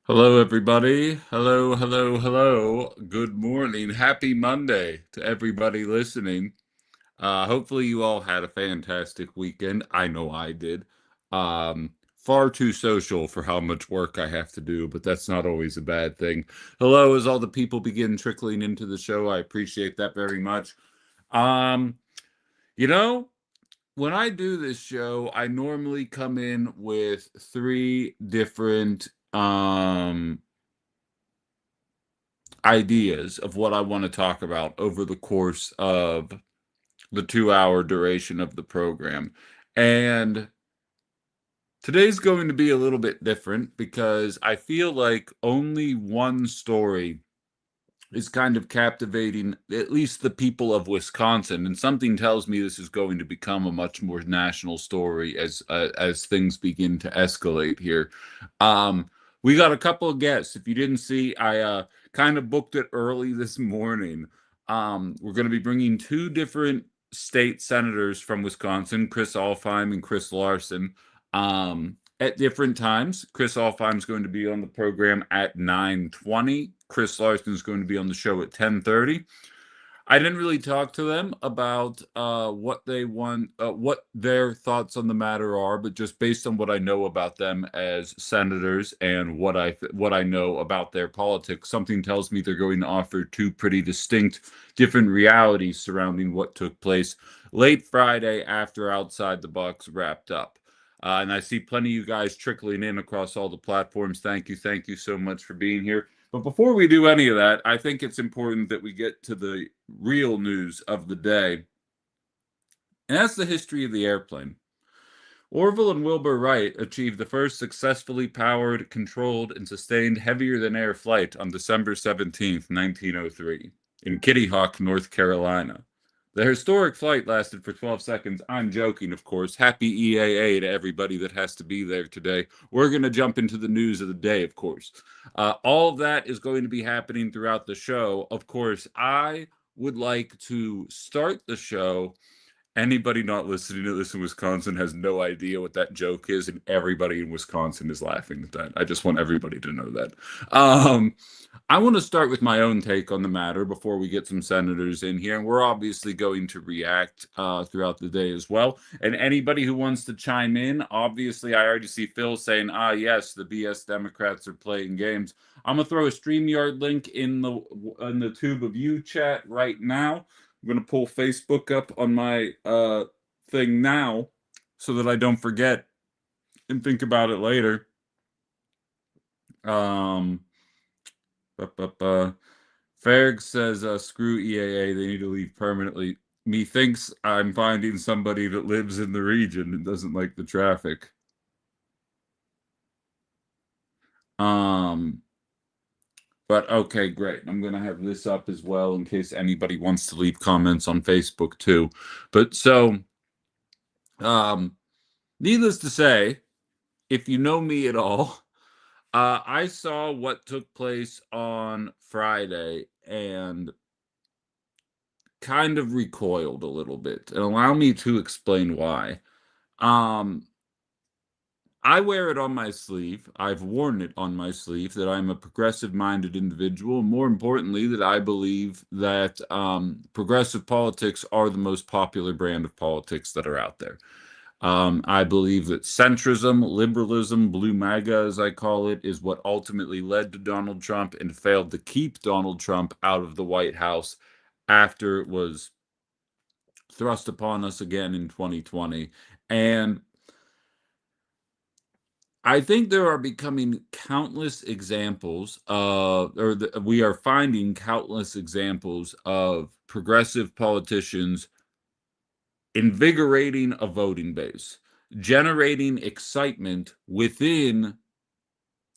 Hello, everybody. Hello, hello, hello. Good morning. Happy Monday to everybody listening. Hopefully you all had a fantastic weekend. I know I did. Far too social for how much work I have to do, but that's not always a bad thing. Hello, as all the people begin trickling into the show. I appreciate that very much. Um, you know, when I do this show, I normally come in with three different ideas of what I want to talk about over the course of the 2 hour duration of the program. And today's going to be a little bit different because I feel like only one story is kind of captivating at least the people of Wisconsin, and something tells me this is going to become a much more national story as things begin to escalate here. Um, we got a couple of guests. If you didn't see, I kind of booked it early this morning. We're going to be bringing two different state senators from Wisconsin, Chris Alfheim and Chris Larson. At different times. Chris Alfheim is going to be on the program at 9:20. Chris Larson is going to be on the show at 10:30. I didn't really talk to them about what they want, what their thoughts on the matter are, but just based on what I know about them as senators and what I know about their politics, something tells me they're going to offer two pretty distinct, different realities surrounding what took place late Friday after Outside the Box wrapped up. And I see plenty of you guys trickling in across all the platforms. Thank you so much for being here. But before we do any of that, I think it's important that we get to the real news of the day, and that's the history of the airplane. Orville and Wilbur Wright achieved the first successfully powered, controlled, and sustained heavier-than-air flight on December 17th, 1903, in Kitty Hawk, North Carolina. The historic flight lasted for 12 seconds. I'm joking, of course. Happy EAA to everybody that has to be there today. We're going to jump into the news of the day, of course. All of that is going to be happening throughout the show. Of course, I would like to start the show. Anybody not listening to this in Wisconsin has no idea what that joke is, and everybody in Wisconsin is laughing at that. I just want everybody to know that. I want to start with my own take on the matter before we get some senators in here, and we're obviously going to react throughout the day as well. And anybody who wants to chime in, obviously, I already see Phil saying, yes, the BS Democrats are playing games. I'm gonna throw a StreamYard link in the tube of you chat right now. I'm going to pull Facebook up on my thing now so that I don't forget and think about it later. Um, Ferg says, screw EAA, they need to leave permanently. Methinks I'm finding somebody that lives in the region and doesn't like the traffic. Um, but okay, great. I'm going to have this up as well in case anybody wants to leave comments on Facebook too. But so, needless to say, if you know me at all, I saw what took place on Friday and kind of recoiled a little bit. And allow me to explain why. Um, I wear it on my sleeve. I've worn it on my sleeve that I'm a progressive minded individual. And more importantly, that I believe that progressive politics are the most popular brand of politics that are out there. I believe that centrism, liberalism, blue MAGA, as I call it, is what ultimately led to Donald Trump and failed to keep Donald Trump out of the White House after it was thrust upon us again in 2020. And I think there are becoming countless examples we are finding countless examples of progressive politicians invigorating a voting base, generating excitement within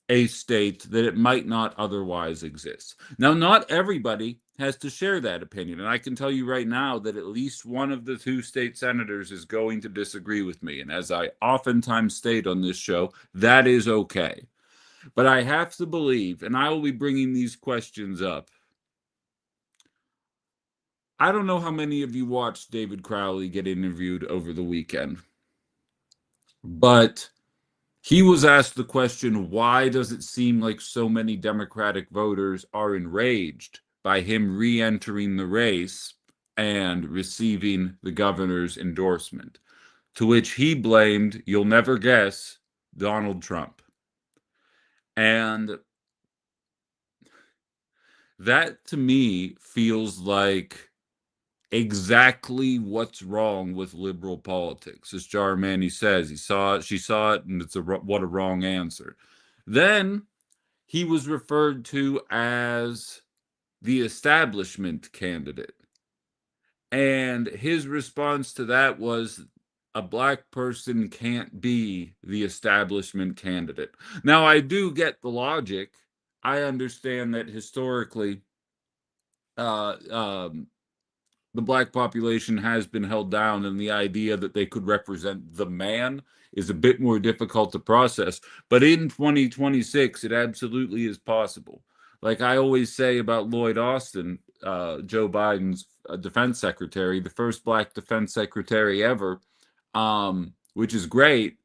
a state that it might not otherwise exist. Now, not everybody has to share that opinion. And I can tell you right now that at least one of the two state senators is going to disagree with me. And as I oftentimes state on this show, that is okay. But I have to believe, and I will be bringing these questions up. I don't know how many of you watched David Crowley get interviewed over the weekend, but He was asked the question, why does it seem like so many Democratic voters are enraged by him re-entering the race and receiving the governor's endorsement? To which he blamed, you'll never guess, Donald Trump. And that to me feels like exactly what's wrong with liberal politics. As Jarmani says, he saw it, she saw it, and what a wrong answer. Then he was referred to as the establishment candidate. And his response to that was, a black person can't be the establishment candidate. Now, I do get the logic. I understand that historically, uh, um, the black population has been held down, and the idea that they could represent the man is a bit more difficult to process. But in 2026, it absolutely is possible. Like I always say about Lloyd Austin, Joe Biden's defense secretary, the first black defense secretary ever, which is great,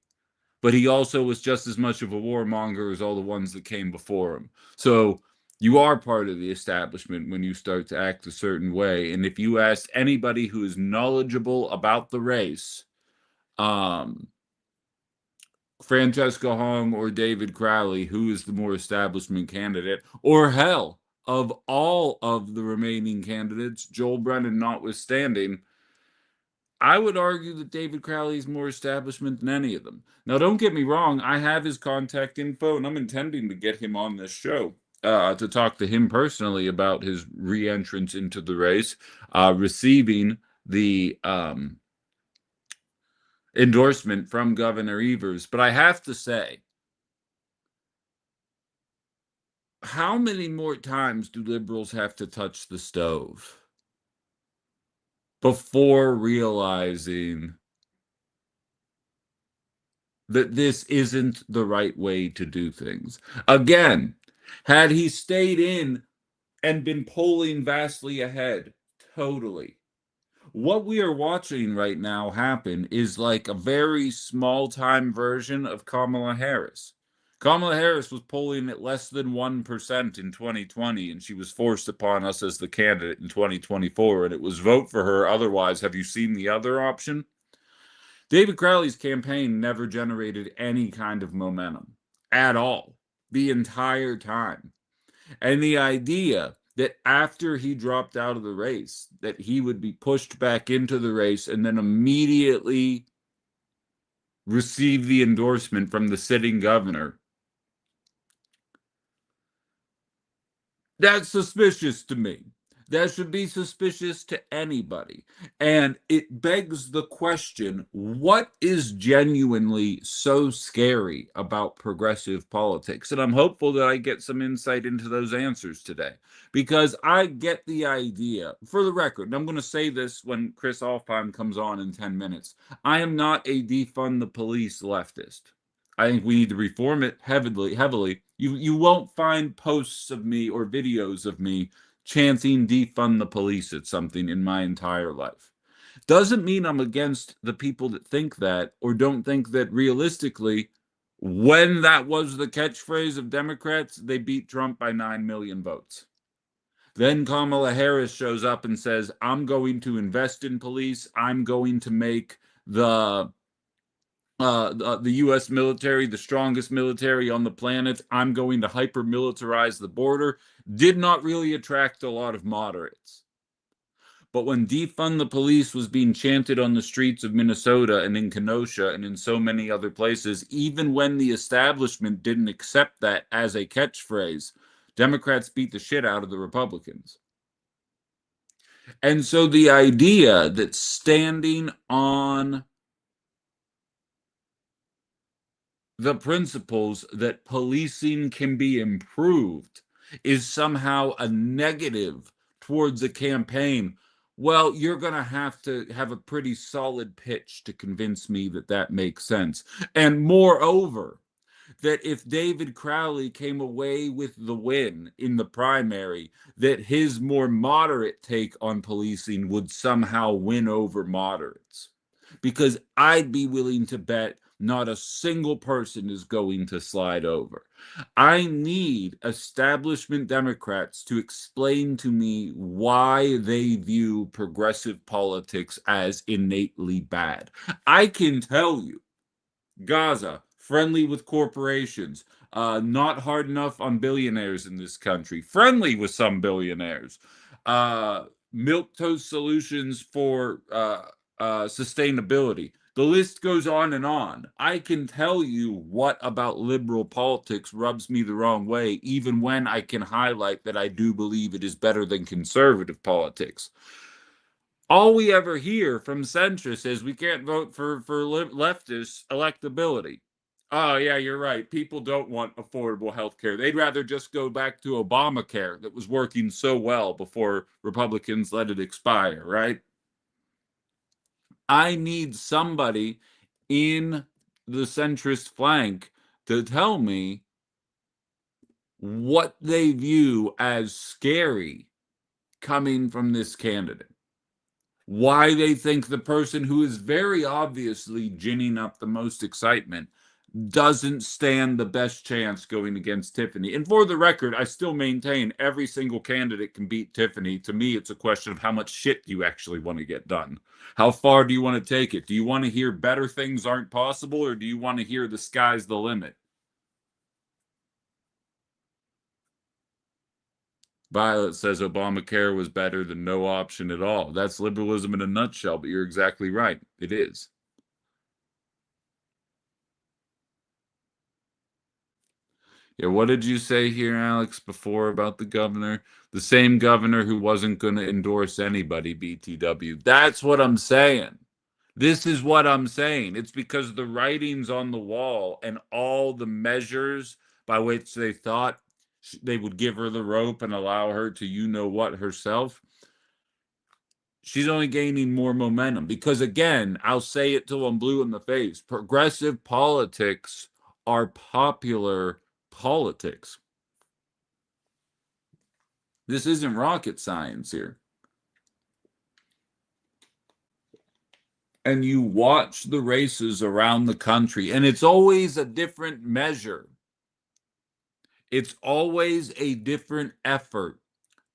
but he also was just as much of a warmonger as all the ones that came before him. So you are part of the establishment when you start to act a certain way. And if you ask anybody who is knowledgeable about the race, um, Francesca Hong or David Crowley, who is the more establishment candidate, or hell, of all of the remaining candidates, Joel Brennan notwithstanding, I would argue that David Crowley is more establishment than any of them. Now, don't get me wrong, I have his contact info, and I'm intending to get him on this show to talk to him personally about his re-entrance into the race, receiving the endorsement from Governor Evers. But I have to say, how many more times do liberals have to touch the stove before realizing that this isn't the right way to do things? Again, had he stayed in and been polling vastly ahead, totally. What we are watching right now happen is like a very small time version of Kamala Harris. Kamala Harris was polling at less than 1% in 2020, and she was forced upon us as the candidate in 2024, and it was vote for her. Otherwise, have you seen the other option? David Crowley's campaign never generated any kind of momentum at all the entire time. And the idea that after he dropped out of the race, that he would be pushed back into the race and then immediately receive the endorsement from the sitting governor, that's suspicious to me. That should be suspicious to anybody. And it begs the question, what is genuinely so scary about progressive politics? And I'm hopeful that I get some insight into those answers today, because I get the idea, for the record, and I'm going to say this when Chris Alfheim comes on in 10 minutes, I am not a defund the police leftist. I think we need to reform it heavily. You won't find posts of me or videos of me chanting defund the police at something in my entire life. Doesn't mean I'm against the people that think that or don't think that realistically, when that was the catchphrase of Democrats, they beat Trump by 9 million votes. Then Kamala Harris shows up and says, I'm going to invest in police. I'm going to make the U.S. military, the strongest military on the planet. I'm going to hyper militarize the border. Did not really attract a lot of moderates. But when defund the police was being chanted on the streets of Minnesota and in Kenosha and in so many other places, even when the establishment didn't accept that as a catchphrase, Democrats beat the shit out of the Republicans. And so the idea that standing on the principles that policing can be improved is somehow a negative towards a campaign, well, you're going to have a pretty solid pitch to convince me that that makes sense. And moreover, that if David Crowley came away with the win in the primary, that his more moderate take on policing would somehow win over moderates. Because I'd be willing to bet not a single person is going to slide over. I need establishment Democrats to explain to me why they view progressive politics as innately bad. I can tell you, Gaza, friendly with corporations, not hard enough on billionaires in this country, friendly with some billionaires, milk toast solutions for sustainability. The list goes on and on. I can tell you what about liberal politics rubs me the wrong way, even when I can highlight that I do believe it is better than conservative politics. All we ever hear from centrists is we can't vote for leftists electability. Oh yeah, you're right. People don't want affordable health care. They'd rather just go back to Obamacare that was working so well before Republicans let it expire, right? I need somebody in the centrist flank to tell me what they view as scary coming from this candidate. Why they think the person who is very obviously ginning up the most excitement doesn't stand the best chance going against Tiffany. And for the record, I still maintain every single candidate can beat Tiffany. To me, it's a question of how much shit you actually want to get done. How far do you want to take it? Do you want to hear better things aren't possible, or do you want to hear the sky's the limit? Violet says Obamacare was better than no option at all. That's liberalism in a nutshell, but you're exactly right. It is. Yeah, what did you say here, Alex, before about the governor? The same governor who wasn't going to endorse anybody, BTW. That's what I'm saying. This is what I'm saying. It's because the writing's on the wall and all the measures by which they thought they would give her the rope and allow her to you know what herself. She's only gaining more momentum because, again, I'll say it till I'm blue in the face. Progressive politics are popular politics. This isn't rocket science here. And you watch the races around the country, and it's always a different measure. It's always a different effort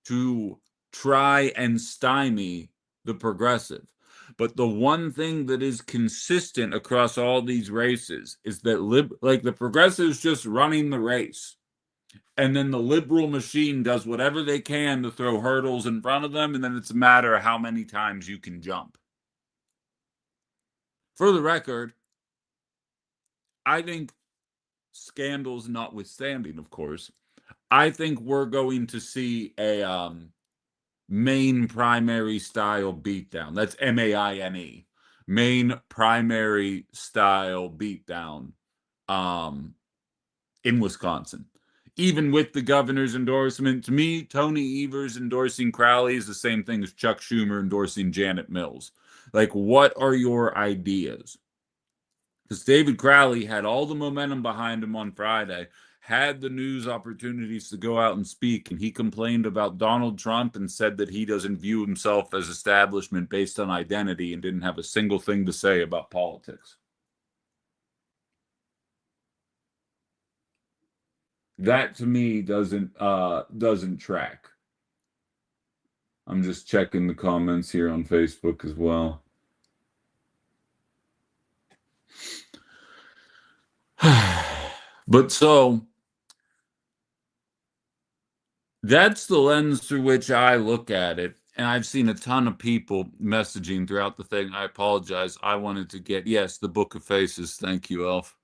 to try and stymie the progressive. But the one thing that is consistent across all these races is that like the progressives just running the race. And then the liberal machine does whatever they can to throw hurdles in front of them, and then it's a matter of how many times you can jump. For the record, I think scandals notwithstanding, of course, I think we're going to see a main primary style beatdown. That's MAINE. Main primary style beatdown in Wisconsin. Even with the governor's endorsement, to me, Tony Evers endorsing Crowley is the same thing as Chuck Schumer endorsing Janet Mills. Like, what are your ideas? Because David Crowley had all the momentum behind him on Friday, had the news opportunities to go out and speak, and he complained about Donald Trump and said that he doesn't view himself as establishment based on identity and didn't have a single thing to say about politics. That to me doesn't track. I'm just checking the comments here on Facebook as well. But so that's the lens through which I look at it. And I've seen a ton of people messaging throughout the thing. I apologize. I wanted to get, yes, the Book of Faces. Thank you, Elf.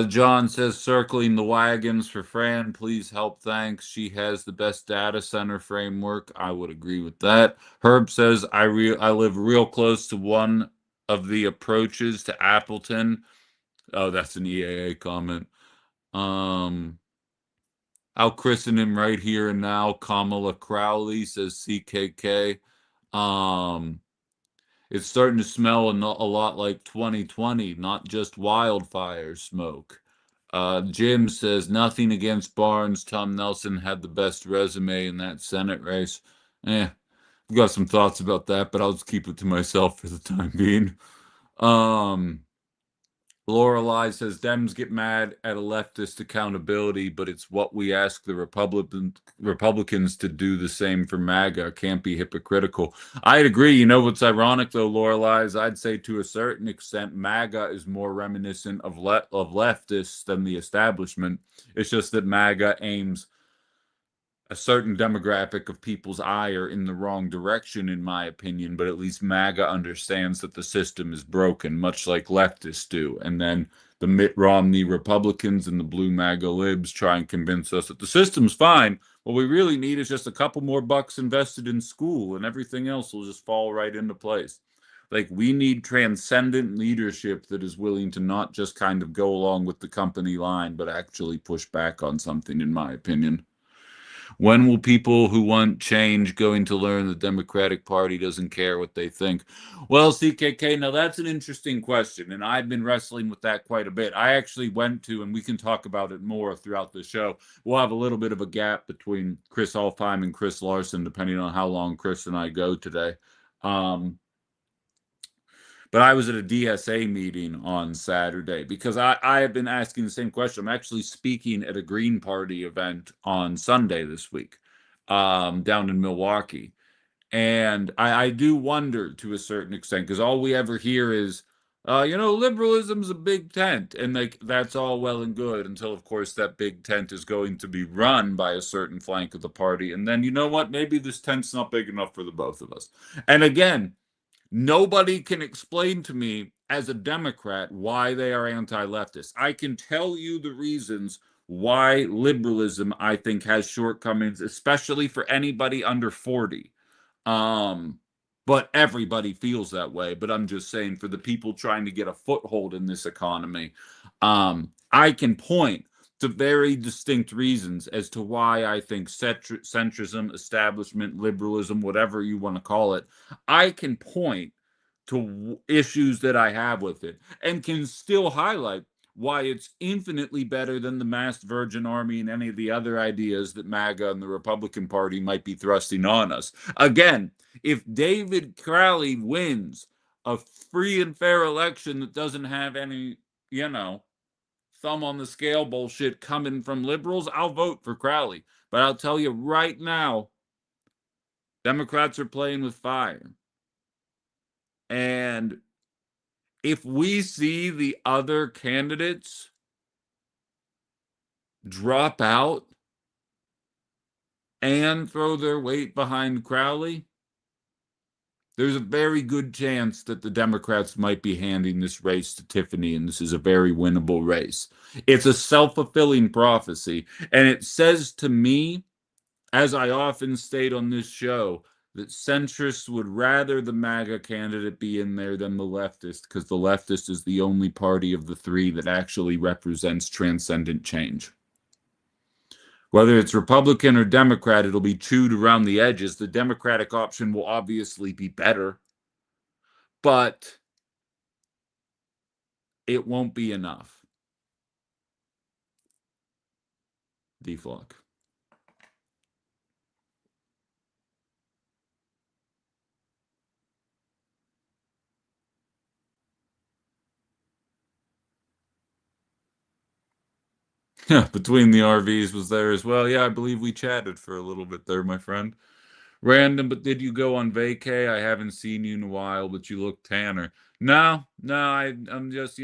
John says, circling the wagons for Fran. Please help. Thanks. She has the best data center framework. I would agree with that. Herb says, I live real close to one of the approaches to Appleton. Oh, that's an EAA comment. I'll christen him right here and now. Kamala Crowley says CKK. It's starting to smell a lot like 2020, not just wildfire smoke. Jim says nothing against Barnes. Tom Nelson had the best resume in that Senate race. I've got some thoughts about that, but I'll just keep it to myself for the time being. Lorelei says Dems get mad at a leftist accountability, but it's what we ask the Republicans to do the same for MAGA. Can't be hypocritical. I'd agree. You know what's ironic though, Lorelei, is I'd say to a certain extent MAGA is more reminiscent of leftists than the establishment. It's just that MAGA aims a certain demographic of people's ire in the wrong direction, in my opinion, but at least MAGA understands that the system is broken, much like leftists do. And then the Mitt Romney Republicans and the blue MAGA libs try and convince us that the system's fine. What we really need is just a couple more bucks invested in school, and everything else will just fall right into place. Like, we need transcendent leadership that is willing to not just kind of go along with the company line, but actually push back on something, in my opinion. When will people who want change going to learn the Democratic Party doesn't care what they think? Well, CKK, now that's an interesting question, and I've been wrestling with that quite a bit. I actually went to, and we can talk about it more throughout the show. We'll have a little bit of a gap between Chris Alfheim and Chris Larson, depending on how long Chris and I go today. But I was at a DSA meeting on Saturday because I have been asking the same question. I'm actually speaking at a Green Party event on Sunday this week, down in Milwaukee. And I do wonder to a certain extent, because all we ever hear is, liberalism's a big tent. And like that's all well and good until, of course, that big tent is going to be run by a certain flank of the party. And then, you know what? Maybe this tent's not big enough for the both of us. And again, nobody can explain to me as a Democrat why they are anti-leftist. I can tell you the reasons why liberalism, I think, has shortcomings, especially for anybody under 40. But everybody feels that way. But I'm just saying, for the people trying to get a foothold in this economy, I can point to very distinct reasons as to why I think centrism, establishment, liberalism, whatever you want to call it, I can point to issues that I have with it and can still highlight why it's infinitely better than the masked Virgin Army and any of the other ideas that MAGA and the Republican Party might be thrusting on us. Again, if David Crowley wins a free and fair election that doesn't have any, thumb on the scale bullshit coming from liberals, I'll vote for Crowley. But I'll tell you right now, Democrats are playing with fire. And if we see the other candidates drop out and throw their weight behind Crowley, there's a very good chance that the Democrats might be handing this race to Tiffany, and this is a very winnable race. It's a self-fulfilling prophecy, and it says to me, as I often state on this show, that centrists would rather the MAGA candidate be in there than the leftist, because the leftist is the only party of the three that actually represents transcendent change. Whether it's Republican or Democrat, it'll be chewed around the edges. The Democratic option will obviously be better, but it won't be enough. D-Flock. Yeah, between the RVs was there as well. Yeah, I believe we chatted for a little bit there, my friend. Random, but did you go on vacay? I haven't seen you in a while, but you look tanner. No, I'm just,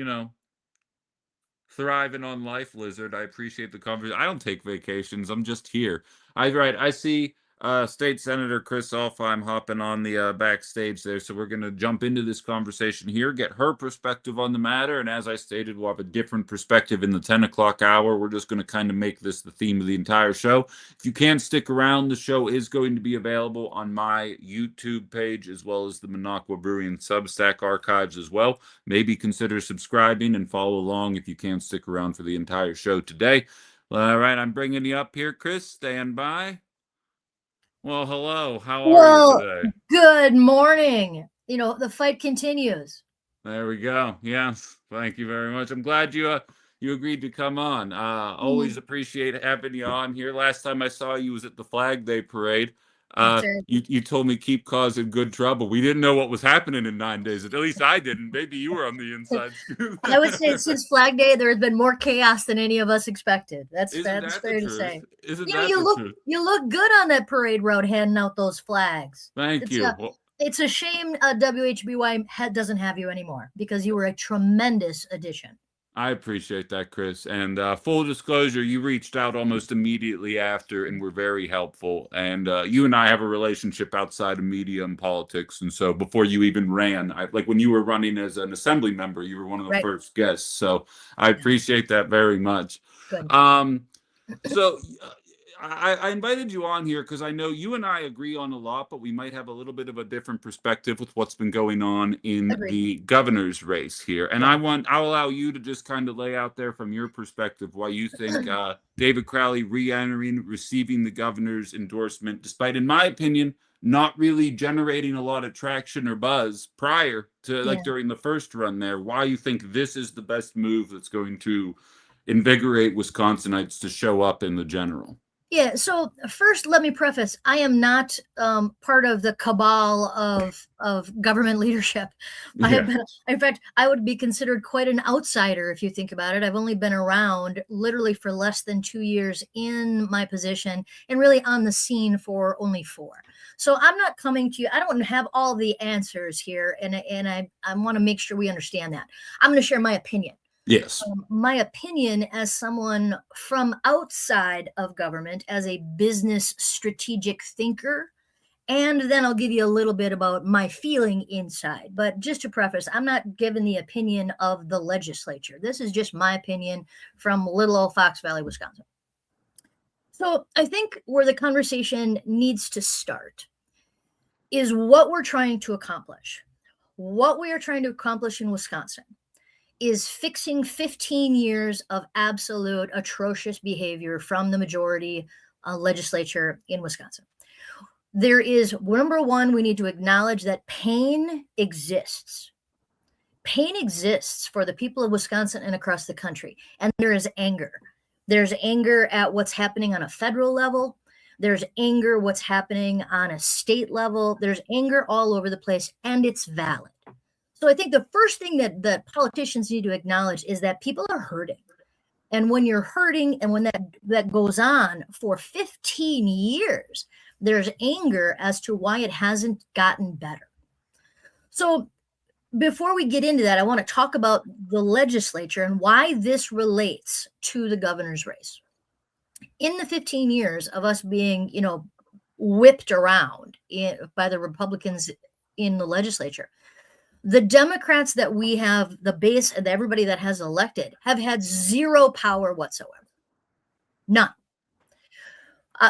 thriving on life, Lizard. I appreciate the conversation. I don't take vacations. I'm just here. I see State Senator Chris Alfheim hopping on the backstage there, so we're going to jump into this conversation here, get her perspective on the matter, and as I stated, we'll have a different perspective in the 10 o'clock hour. We're just going to kind of make this the theme of the entire show. If you can't stick around, the show is going to be available on my YouTube page as well as the Minocqua Brewery and Substack archives as well. Maybe consider subscribing and follow along if you can't stick around for the entire show today. All right, I'm bringing you up here, Chris. Stand by. Well, hello. How are you today? Good morning. The fight continues. There we go. Yes, thank you very much. I'm glad you agreed to come on. Always appreciate having you on here. Last time I saw you was at the Flag Day parade. That's right. You told me keep causing good trouble. We didn't know what was happening in 9 days. At least I didn't. Maybe you were on the inside scoop. I would say since Flag Day, there has been more chaos than any of us expected. That's Isn't that's that the fair to truth? say. Isn't You know, that the truth? you look good on that parade route handing out those flags. Thank you. It's a shame WHBY doesn't have you anymore because you were a tremendous addition. I appreciate that, Chris. And full disclosure, you reached out almost immediately after and were very helpful. And you and I have a relationship outside of media and politics. And so before you even ran, like when you were running as an assembly member, you were one of the Right. first guests. So I appreciate that very much. Good. So I invited you on here because I know you and I agree on a lot, but we might have a little bit of a different perspective with what's been going on in Agreed. the governor's race here. And Yeah. I'll allow you to just kind of lay out there from your perspective why you think David Crowley re-entering, receiving the governor's endorsement, despite, in my opinion, not really generating a lot of traction or buzz prior to like during the first run there, why you think this is the best move that's going to invigorate Wisconsinites to show up in the general. Yeah. So first, let me preface: I am not part of the cabal of government leadership. I have been, in fact, I would be considered quite an outsider if you think about it. I've only been around literally for less than 2 years in my position, and really on the scene for only 4. So I'm not coming to you. I don't have all the answers here, and I want to make sure we understand that. I'm going to share my opinion. Yes. My opinion as someone from outside of government, as a business strategic thinker, and then I'll give you a little bit about my feeling inside. But just to preface, I'm not giving the opinion of the legislature. This is just my opinion from little old Fox Valley, Wisconsin. So I think where the conversation needs to start is what we're trying to accomplish. What we are trying to accomplish in Wisconsin is fixing 15 years of absolute atrocious behavior from the majority legislature in Wisconsin. There is, number one, we need to acknowledge that pain exists. Pain exists for the people of Wisconsin and across the country. And there is anger. There's anger at what's happening on a federal level. There's anger what's happening on a state level. There's anger all over the place, and it's valid. So I think the first thing that politicians need to acknowledge is that people are hurting. And when you're hurting and when that goes on for 15 years, there's anger as to why it hasn't gotten better. So before we get into that, I want to talk about the legislature and why this relates to the governor's race. In the 15 years of us being, whipped around by the Republicans in the legislature, the Democrats that we have, the base and everybody that has elected, have had zero power whatsoever. None.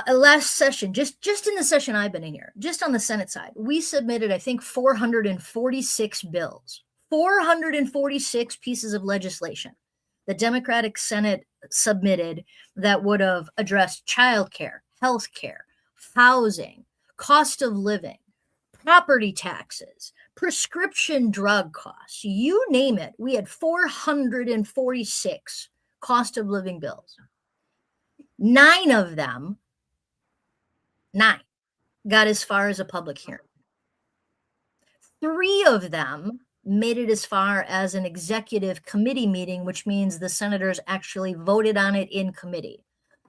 Last session, just in the session I've been in here, just on the Senate side, we submitted, I think, 446 bills, 446 pieces of legislation the Democratic Senate submitted that would have addressed childcare, healthcare, housing, cost of living, property taxes, prescription drug costs, you name it. We had 446 cost of living bills. 9 of them got as far as a public hearing. 3 of them made it as far as an executive committee meeting, which means the senators actually voted on it in committee.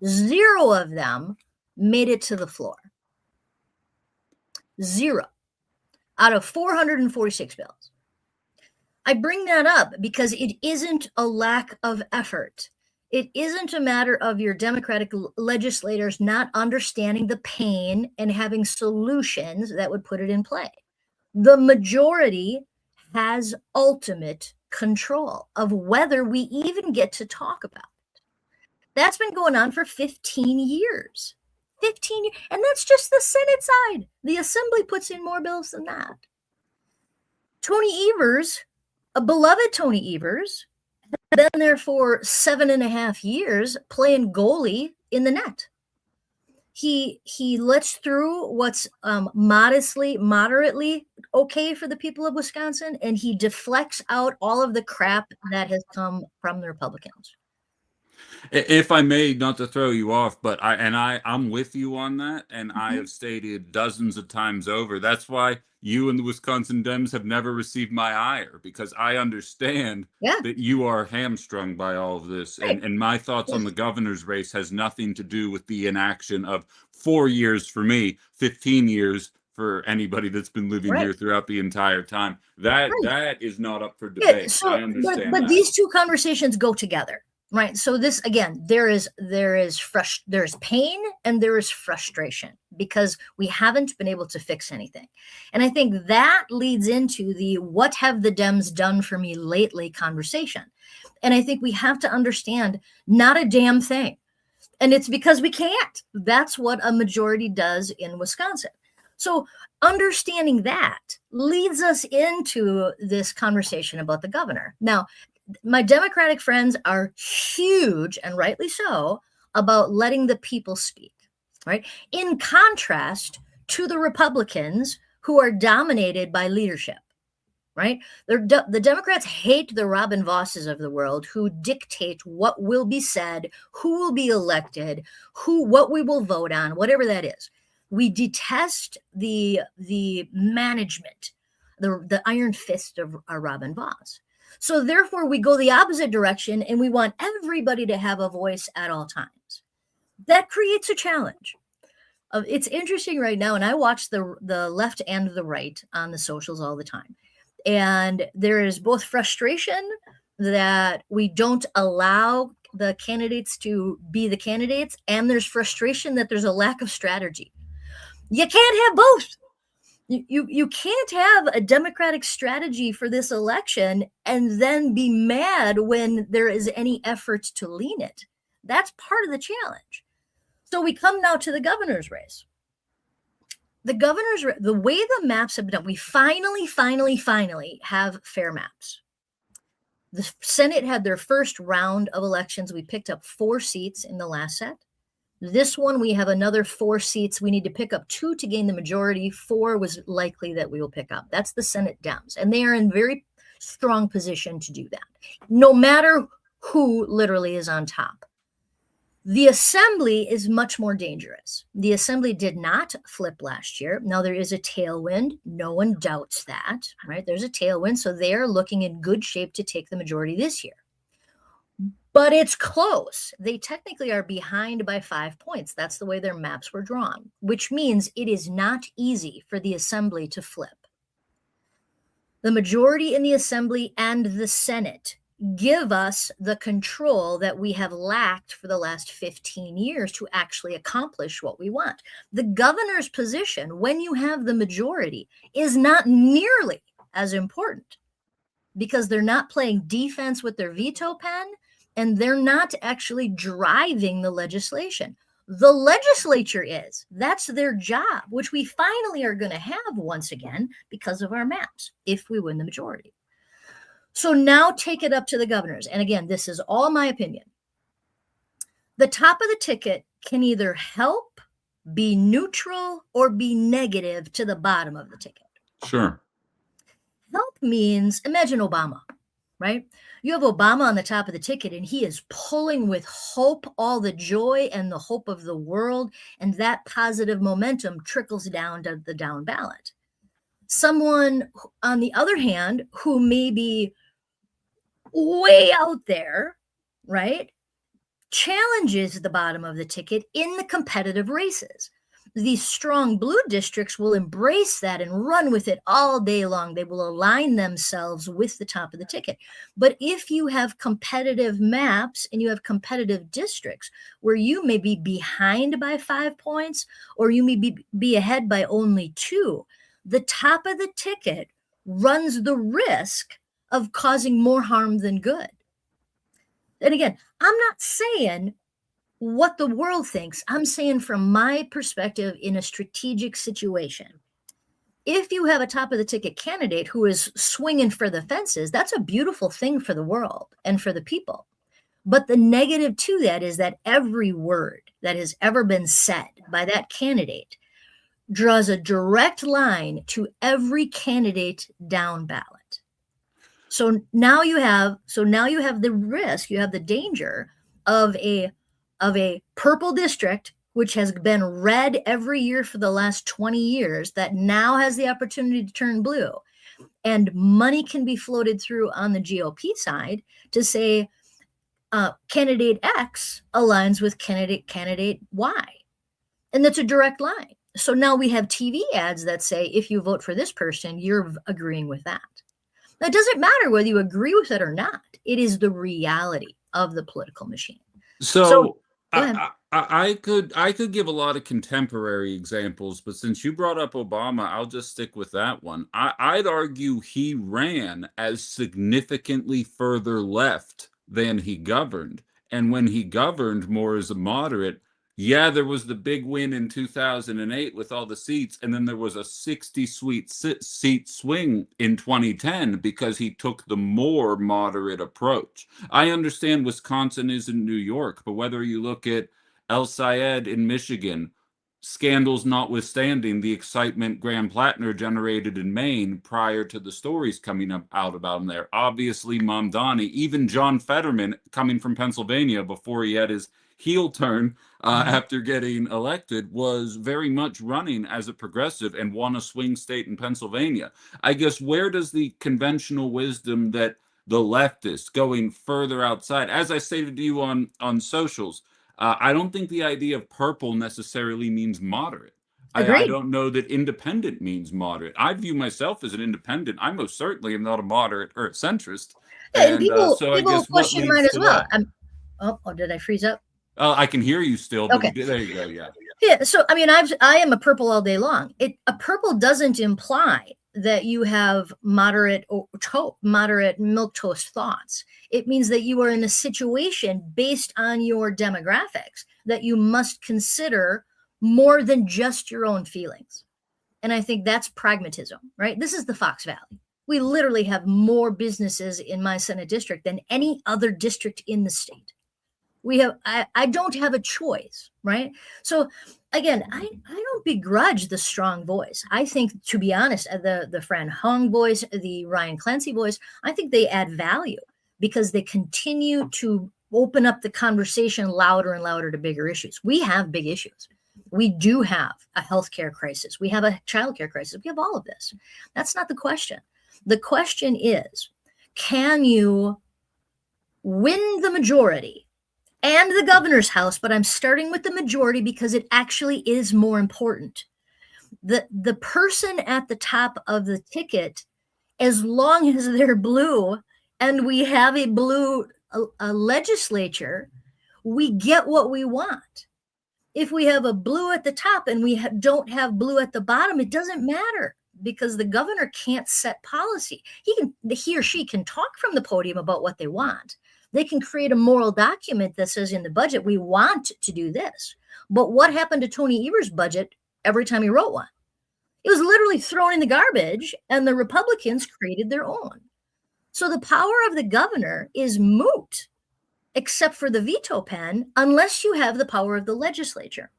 0 of them made it to the floor. 0 out of 446 bills. I bring that up because it isn't a lack of effort. It isn't a matter of your Democratic legislators not understanding the pain and having solutions that would put it in play. The majority has ultimate control of whether we even get to talk about it. That's been going on for 15 years. 15 years. And that's just the Senate side. The Assembly puts in more bills than that. Tony Evers, a beloved Tony Evers, has been there for 7.5 years playing goalie in the net. He lets through what's moderately okay for the people of Wisconsin, and he deflects out all of the crap that has come from the Republicans. If I may, not to throw you off, but I'm with you on that, and I Mhm. have stated dozens of times over. That's why you and the Wisconsin Dems have never received my ire, because I understand Yeah, that you are hamstrung by all of this. right. And my thoughts Yeah, on the governor's race has nothing to do with the inaction of 4 years for me, 15 years for anybody that's been living right, here throughout the entire time. That right. that is not up for Yeah, debate. so I but understand but that. these two conversations go together, right? So this again, there's pain and there is frustration because we haven't been able to fix anything. And I think that leads into the what have the Dems done for me lately conversation. And I think we have to understand not a damn thing. And it's because we can't. That's what a majority does in Wisconsin. So understanding that leads us into this conversation about the governor. Now, my Democratic friends are huge, and rightly so, about letting the people speak, right? In contrast to the Republicans who are dominated by leadership, right? The Democrats hate the Robin Vosses of the world who dictate what will be said, who will be elected, what we will vote on, whatever that is. We detest the management, the iron fist of Robin Voss. So therefore, we go the opposite direction, and we want everybody to have a voice at all times. That creates a challenge. It's interesting right now, and I watch the left and the right on the socials all the time, and there is both frustration that we don't allow the candidates to be the candidates, and there's frustration that there's a lack of strategy. You can't have both. You can't have a democratic strategy for this election and then be mad when there is any effort to lean it. That's part of the challenge. So we come now to the governor's race. The way the maps have been done, we finally have fair maps. The Senate had their first round of elections. We picked up 4 seats in the last set. This one, we have another 4 seats. We need to pick up 2 to gain the majority. 4 was likely that we will pick up. That's the Senate Dems, and they are in very strong position to do that, no matter who literally is on top. The assembly is much more dangerous. The assembly did not flip last year. Now there is a tailwind. No one doubts that, right? There's a tailwind. So they are looking in good shape to take the majority this year. But it's close. They technically are behind by 5 points. That's the way their maps were drawn, which means it is not easy for the assembly to flip. The majority in the assembly and the Senate give us the control that we have lacked for the last 15 years to actually accomplish what we want. The governor's position, when you have the majority, is not nearly as important because they're not playing defense with their veto pen and they're not actually driving the legislation. The legislature is. That's their job, which we finally are going to have once again because of our maps if we win the majority. So now take it up to the governors. And again, this is all my opinion. The top of the ticket can either help, be neutral, or be negative to the bottom of the ticket. Sure. Help means imagine Obama, right? You have Obama on the top of the ticket, and he is pulling with hope, all the joy and the hope of the world, and that positive momentum trickles down to the down ballot. Someone, on the other hand, who may be way out there, right, challenges the bottom of the ticket in the competitive races. These strong blue districts will embrace that and run with it all day long. They will align themselves with the top of the ticket. But if you have competitive maps and you have competitive districts where you may be behind by 5 points or you may be ahead by only 2, the top of the ticket runs the risk of causing more harm than good. And again, I'm not saying what the world thinks. I'm saying from my perspective in a strategic situation. If you have a top of the ticket candidate who is swinging for the fences, that's a beautiful thing for the world and for the people. But the negative to that is that every word that has ever been said by that candidate draws a direct line to every candidate down ballot. So now you have the risk, you have the danger of a purple district, which has been red every year for the last 20 years, that now has the opportunity to turn blue. And money can be floated through on the GOP side to say candidate X aligns with candidate Y. And that's a direct line. So now we have TV ads that say, if you vote for this person, you're agreeing with that. Now, it doesn't matter whether you agree with it or not. It is the reality of the political machine. So go ahead. I could give a lot of contemporary examples, but since you brought up Obama, I'll just stick with that one. I'd argue he ran as significantly further left than he governed. And when he governed more as a moderate, yeah, there was the big win in 2008 with all the seats, and then there was a 60 seat swing in 2010 because he took the more moderate approach. I understand Wisconsin isn't New York, but whether you look at El Sayed in Michigan, scandals notwithstanding, the excitement Graham Plattner generated in Maine prior to the stories coming out about him there. Obviously, Mamdani, even John Fetterman coming from Pennsylvania before he had his heel turn after getting elected, was very much running as a progressive and won a swing state in Pennsylvania. I guess, where does the conventional wisdom that the leftists going further outside, as I stated to you on socials, I don't think the idea of purple necessarily means moderate. I Agreed. don't know that independent means moderate. I view myself as an independent. I most certainly am not a moderate or a centrist. And And so I people guess what question mine leads as to well. that? Did I freeze up? I can hear you still, but Okay. there you go. Yeah. Yeah. So I mean, I am a purple all day long. A purple doesn't imply that you have moderate milk toast thoughts. It means that you are in a situation based on your demographics that you must consider more than just your own feelings. And I think that's pragmatism, right? This is the Fox Valley. We literally have more businesses in my Senate district than any other district in the state. I don't have a choice, right? So again, I don't begrudge the strong voice. I think, to be honest, the Fran Hung voice, the Ryan Clancy voice, I think they add value because they continue to open up the conversation louder and louder to bigger issues. We have big issues. We do have a healthcare crisis. We have a childcare crisis. We have all of this. That's not the question. The question is, can you win the majority and the governor's house? But I'm starting with the majority because it actually is more important. The person at the top of the ticket, as long as they're blue and we have a blue legislature, we get what we want. If we have a blue at the top and we don't have blue at the bottom, it doesn't matter because the governor can't set policy. He or she can talk from the podium about what they want. They can create a moral document that says in the budget, we want to do this. But what happened to Tony Evers' budget every time he wrote one? It was literally thrown in the garbage, and the Republicans created their own. So the power of the governor is moot, except for the veto pen, unless you have the power of the legislature.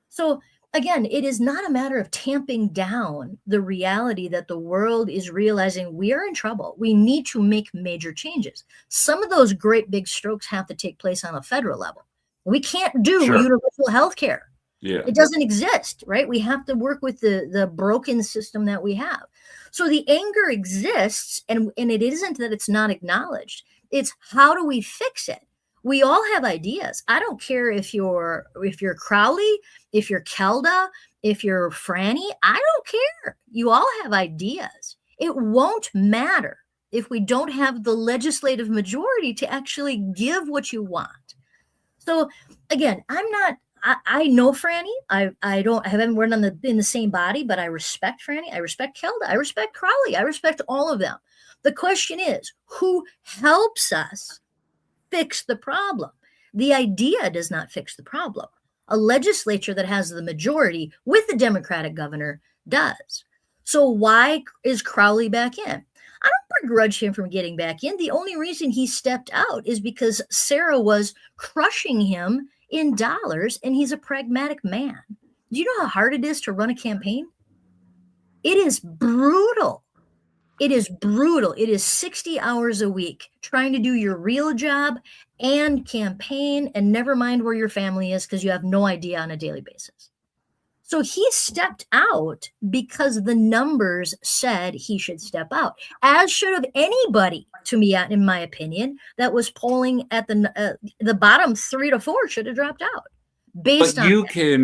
So again, it is not a matter of tamping down the reality that the world is realizing we are in trouble. We need to make major changes. Some of those great big strokes have to take place on a federal level. We can't do universal health care. Yeah. It doesn't exist, right? We have to work with the broken system that we have. So the anger exists, and it isn't that it's not acknowledged. It's how do we fix it? We all have ideas. I don't care if you're Crowley, if you're Kelda, if you're Franny. I don't care. You all have ideas. It won't matter if we don't have the legislative majority to actually give what you want. So again, I know Franny. I haven't worked in the same body, but I respect Franny. I respect Kelda. I respect Crowley. I respect all of them. The question is, who helps us fix the problem? The idea does not fix the problem. A legislature that has the majority with the Democratic governor does. So why is Crowley back in? I don't begrudge him from getting back in. The only reason he stepped out is because Sarah was crushing him in dollars, and he's a pragmatic man. Do you know how hard it is to run a campaign? It is brutal. It is brutal. It is 60 hours a week trying to do your real job and campaign, and never mind where your family is because you have no idea on a daily basis. So he stepped out because the numbers said he should step out, as should have anybody, to me, in my opinion, that was polling at the bottom 3 to 4 should have dropped out based But on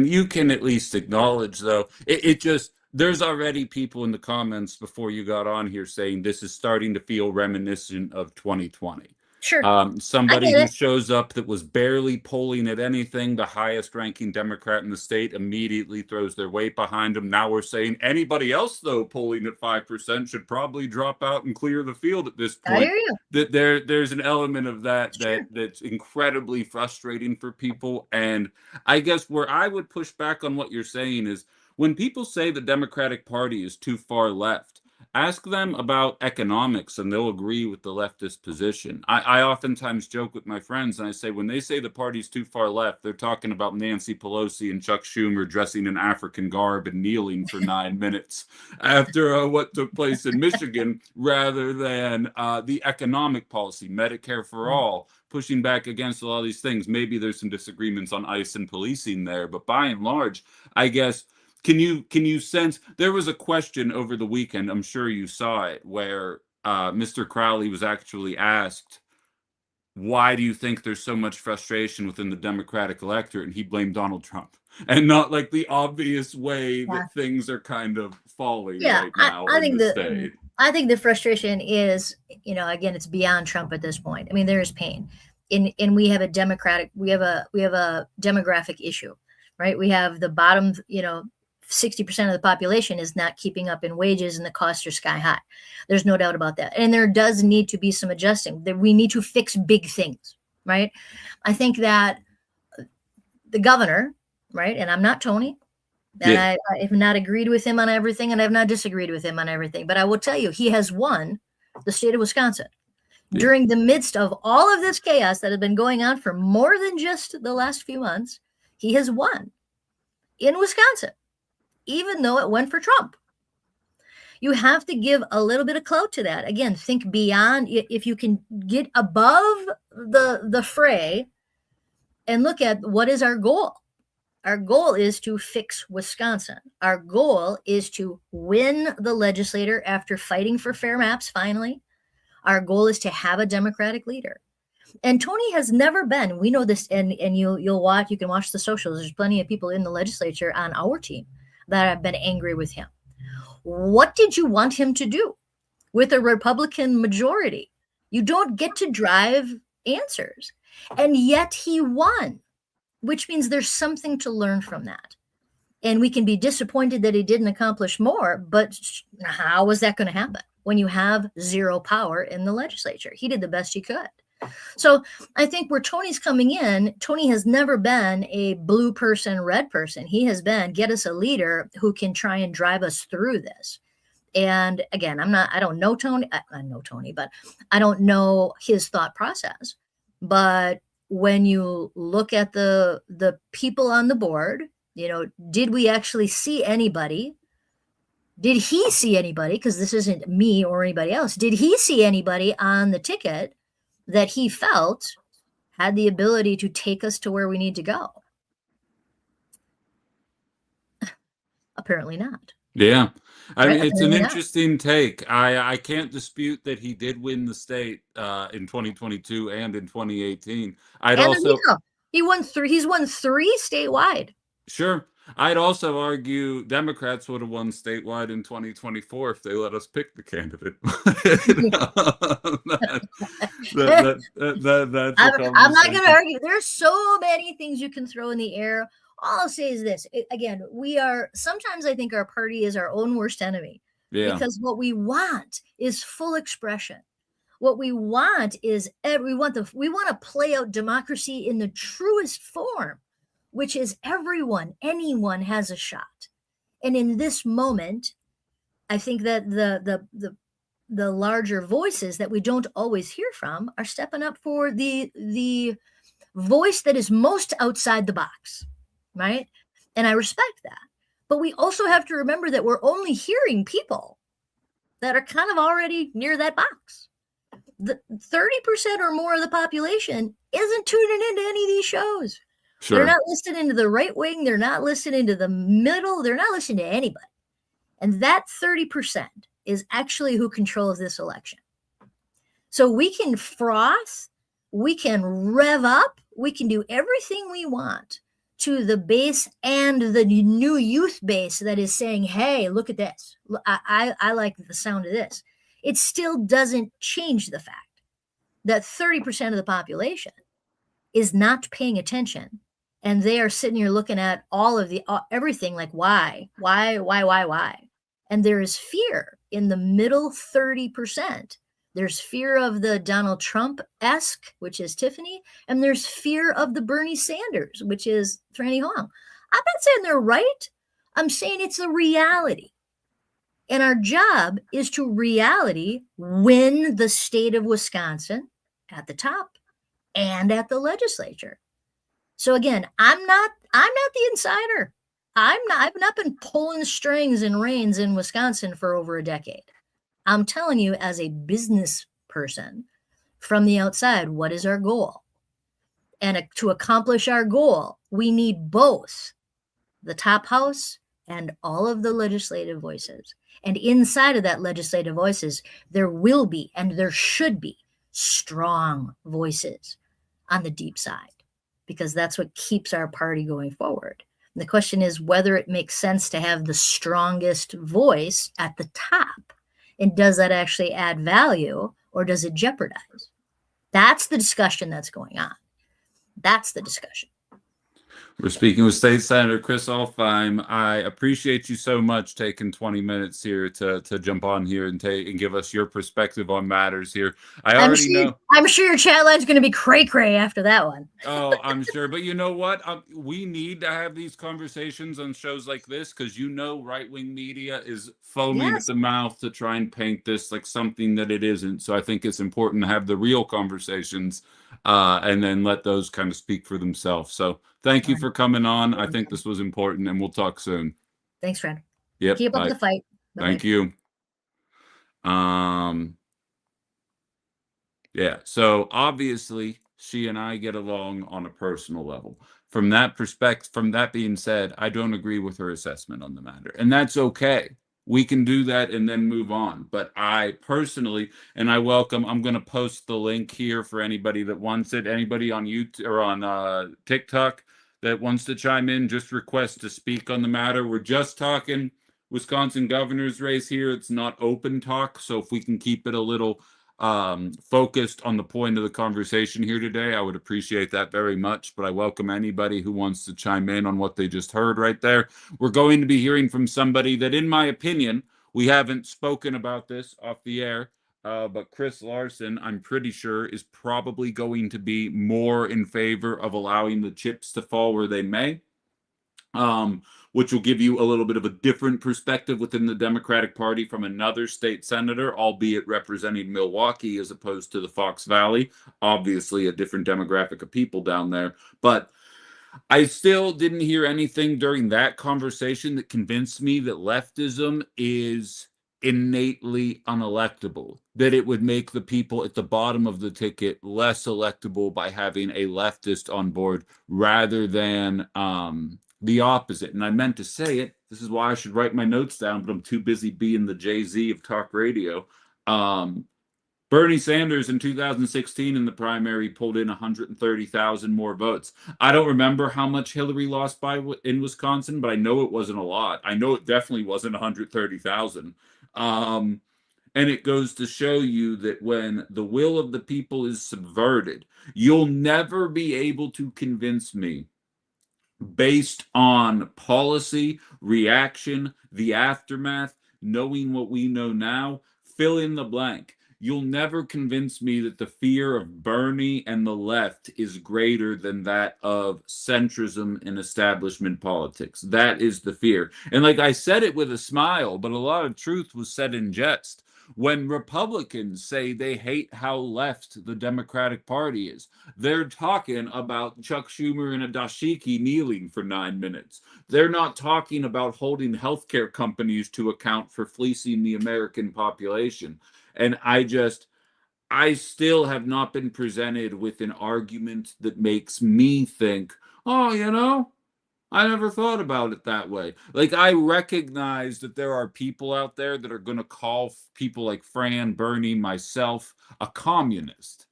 you can at least acknowledge, though, it just, there's already people in the comments before you got on here saying this is starting to feel reminiscent of 2020. sure. I Somebody get who it. shows up that was barely polling at anything, the highest ranking Democrat in the state, immediately throws their weight behind him. Now we're saying anybody else, though, polling at 5% should probably drop out and clear the field at this I point. hear you. That there's an element of that Sure. that's incredibly frustrating for people. And I guess where I would push back on what you're saying is when people say the Democratic Party is too far left, ask them about economics and they'll agree with the leftist position. I oftentimes joke with my friends and I say when they say the party's too far left, they're talking about Nancy Pelosi and Chuck Schumer dressing in African garb and kneeling for 9 minutes after what took place in Michigan, rather than the economic policy, Medicare for all, pushing back against a lot of these things. Maybe there's some disagreements on ICE and policing there, but by and large, I guess, can you sense there was a question over the weekend, I'm sure you saw it, where Mr. Crowley was actually asked, why do you think there's so much frustration within the Democratic electorate? And he blamed Donald Trump. And not like the obvious way Yeah. that things are kind of falling Yeah, right now I in think the state. I think the frustration is, again, it's beyond Trump at this point. I mean, there is pain. And we have a demographic issue, right? We have the bottom, 60% of the population is not keeping up in wages and the costs are sky high. There's no doubt about that. And there does need to be some adjusting. That we need to fix big things, right? I think that the governor, right? And I'm not Tony, and Yeah. I have not agreed with him on everything, and I have not disagreed with him on everything. But I will tell you, he has won the state of Wisconsin Yeah. during the midst of all of this chaos that has been going on for more than just the last few months. He has won in Wisconsin, even though it went for Trump. You have to give a little bit of clout to that. Again, think beyond. If you can get above the fray and look at what is our goal. Our goal is to fix Wisconsin. Our goal is to win the legislature after fighting for fair maps finally. Our goal is to have a Democratic leader. And Tony has never been, we know this, and you can watch the socials. There's plenty of people in the legislature on our team that have been angry with him. What did you want him to do with a Republican majority? You don't get to drive answers. And yet he won, which means there's something to learn from that. And we can be disappointed that he didn't accomplish more, but how is that going to happen when you have zero power in the legislature? He did the best he could. So I think where Tony's coming in, Tony has never been a blue person, red person. He has been, get us a leader who can try and drive us through this. And again, I don't know Tony. I know Tony, but I don't know his thought process. But when you look at the people on the board, did we actually see anybody? Did he see anybody? Because this isn't me or anybody else. Did he see anybody on the ticket that he felt had the ability to take us to where we need to go? Apparently not. Yeah. I Right? mean, it's an Apparently not. interesting take. I can't dispute that he did win the state in 2022 and in 2018. I'd And also, he's won 3 statewide. sure, I'd also argue Democrats would have won statewide in 2024 if they let us pick the candidate. That's a I'm not going to conversation. argue. There's so many things you can throw in the air. All I'll say is this. Again, sometimes I think our party is our own worst enemy. Yeah. Because what we want is full expression. What we want is we want to play out democracy in the truest form, which is anyone has a shot. And in this moment, I think that the larger voices that we don't always hear from are stepping up for the voice that is most outside the box, right? And I respect that. But we also have to remember that we're only hearing people that are kind of already near that box. The 30% or more of the population isn't tuning into any of these shows. They're Sure. not listening to the right wing. They're not listening to the middle. They're not listening to anybody. And that 30% is actually who controls this election. So we can froth, we can rev up, we can do everything we want to the base and the new youth base that is saying, hey, look at this. I like the sound of this. It still doesn't change the fact that 30% of the population is not paying attention. And they are sitting here looking at all of the everything like, why? And there is fear in the middle 30%. There's fear of the Donald Trump-esque, which is Tiffany, and there's fear of the Bernie Sanders, which is Franny Hong. I'm not saying they're right. I'm saying it's a reality. And our job is to reality win the state of Wisconsin at the top and at the legislature. So again, I'm not the insider. I've not been pulling strings and reins in Wisconsin for over a decade. I'm telling you, as a business person from the outside, what is our goal? And to accomplish our goal, we need both the top house and all of the legislative voices. And inside of that legislative voices, there will be and there should be strong voices on the deep side, because that's what keeps our party going forward. And the question is whether it makes sense to have the strongest voice at the top. And does that actually add value, or does it jeopardize? That's the discussion that's going on. That's the discussion. We're speaking with State Senator Chris Alfheim. I appreciate you so much taking 20 minutes here to jump on here and give us your perspective on matters here. I'm sure your chat line's going to be cray-cray after that one. Oh, I'm sure. But you know what? We need to have these conversations on shows like this, because right-wing media is foaming at the mouth to try and paint this like something that it isn't. So I think it's important to have the real conversations and then let those kind of speak for themselves. So thank you for coming on. I think this was important, and we'll talk soon. Thanks, Fred. Yep. Keep up the fight. Bye-bye. Thank you. Yeah. So obviously, she and I get along on a personal level. From that being said, I don't agree with her assessment on the matter, and that's okay. We can do that and then move on. But I personally, and I'm going to post the link here for anybody that wants it. Anybody on YouTube or on TikTok that wants to chime in, just request to speak on the matter. We're just talking Wisconsin governor's race here. It's not open talk. So if we can keep it a little focused on the point of the conversation here today, I would appreciate that very much. But I welcome anybody who wants to chime in on what they just heard right there. We're going to be hearing from somebody that, in my opinion, we haven't spoken about this off the air, but Chris Larson, I'm pretty sure, is probably going to be more in favor of allowing the chips to fall where they may. Which will give you a little bit of a different perspective within the Democratic Party from another state senator, albeit representing Milwaukee as opposed to the Fox Valley. Obviously, a different demographic of people down there. But I still didn't hear anything during that conversation that convinced me that leftism is innately unelectable, that it would make the people at the bottom of the ticket less electable by having a leftist on board rather than the opposite. And I meant to say it. This is why I should write my notes down, but I'm too busy being the Jay-Z of talk radio. Bernie Sanders in 2016 in the primary pulled in 130,000 more votes. I don't remember how much Hillary lost by in Wisconsin, but I know it wasn't a lot. I know it definitely wasn't 130,000. And it goes to show you that when the will of the people is subverted, you'll never be able to convince me, based on policy, reaction, the aftermath, knowing what we know now, fill in the blank. You'll never convince me that the fear of Bernie and the left is greater than that of centrism in establishment politics. That is the fear. And like I said it with a smile, but a lot of truth was said in jest. When Republicans say they hate how left the Democratic Party is, they're talking about Chuck Schumer and a dashiki kneeling for 9 minutes. They're not talking about holding healthcare companies to account for fleecing the American population. And I still have not been presented with an argument that makes me think, oh, I never thought about it that way. Like, I recognize that there are people out there that are going to call people like Fran, Bernie, myself, a communist.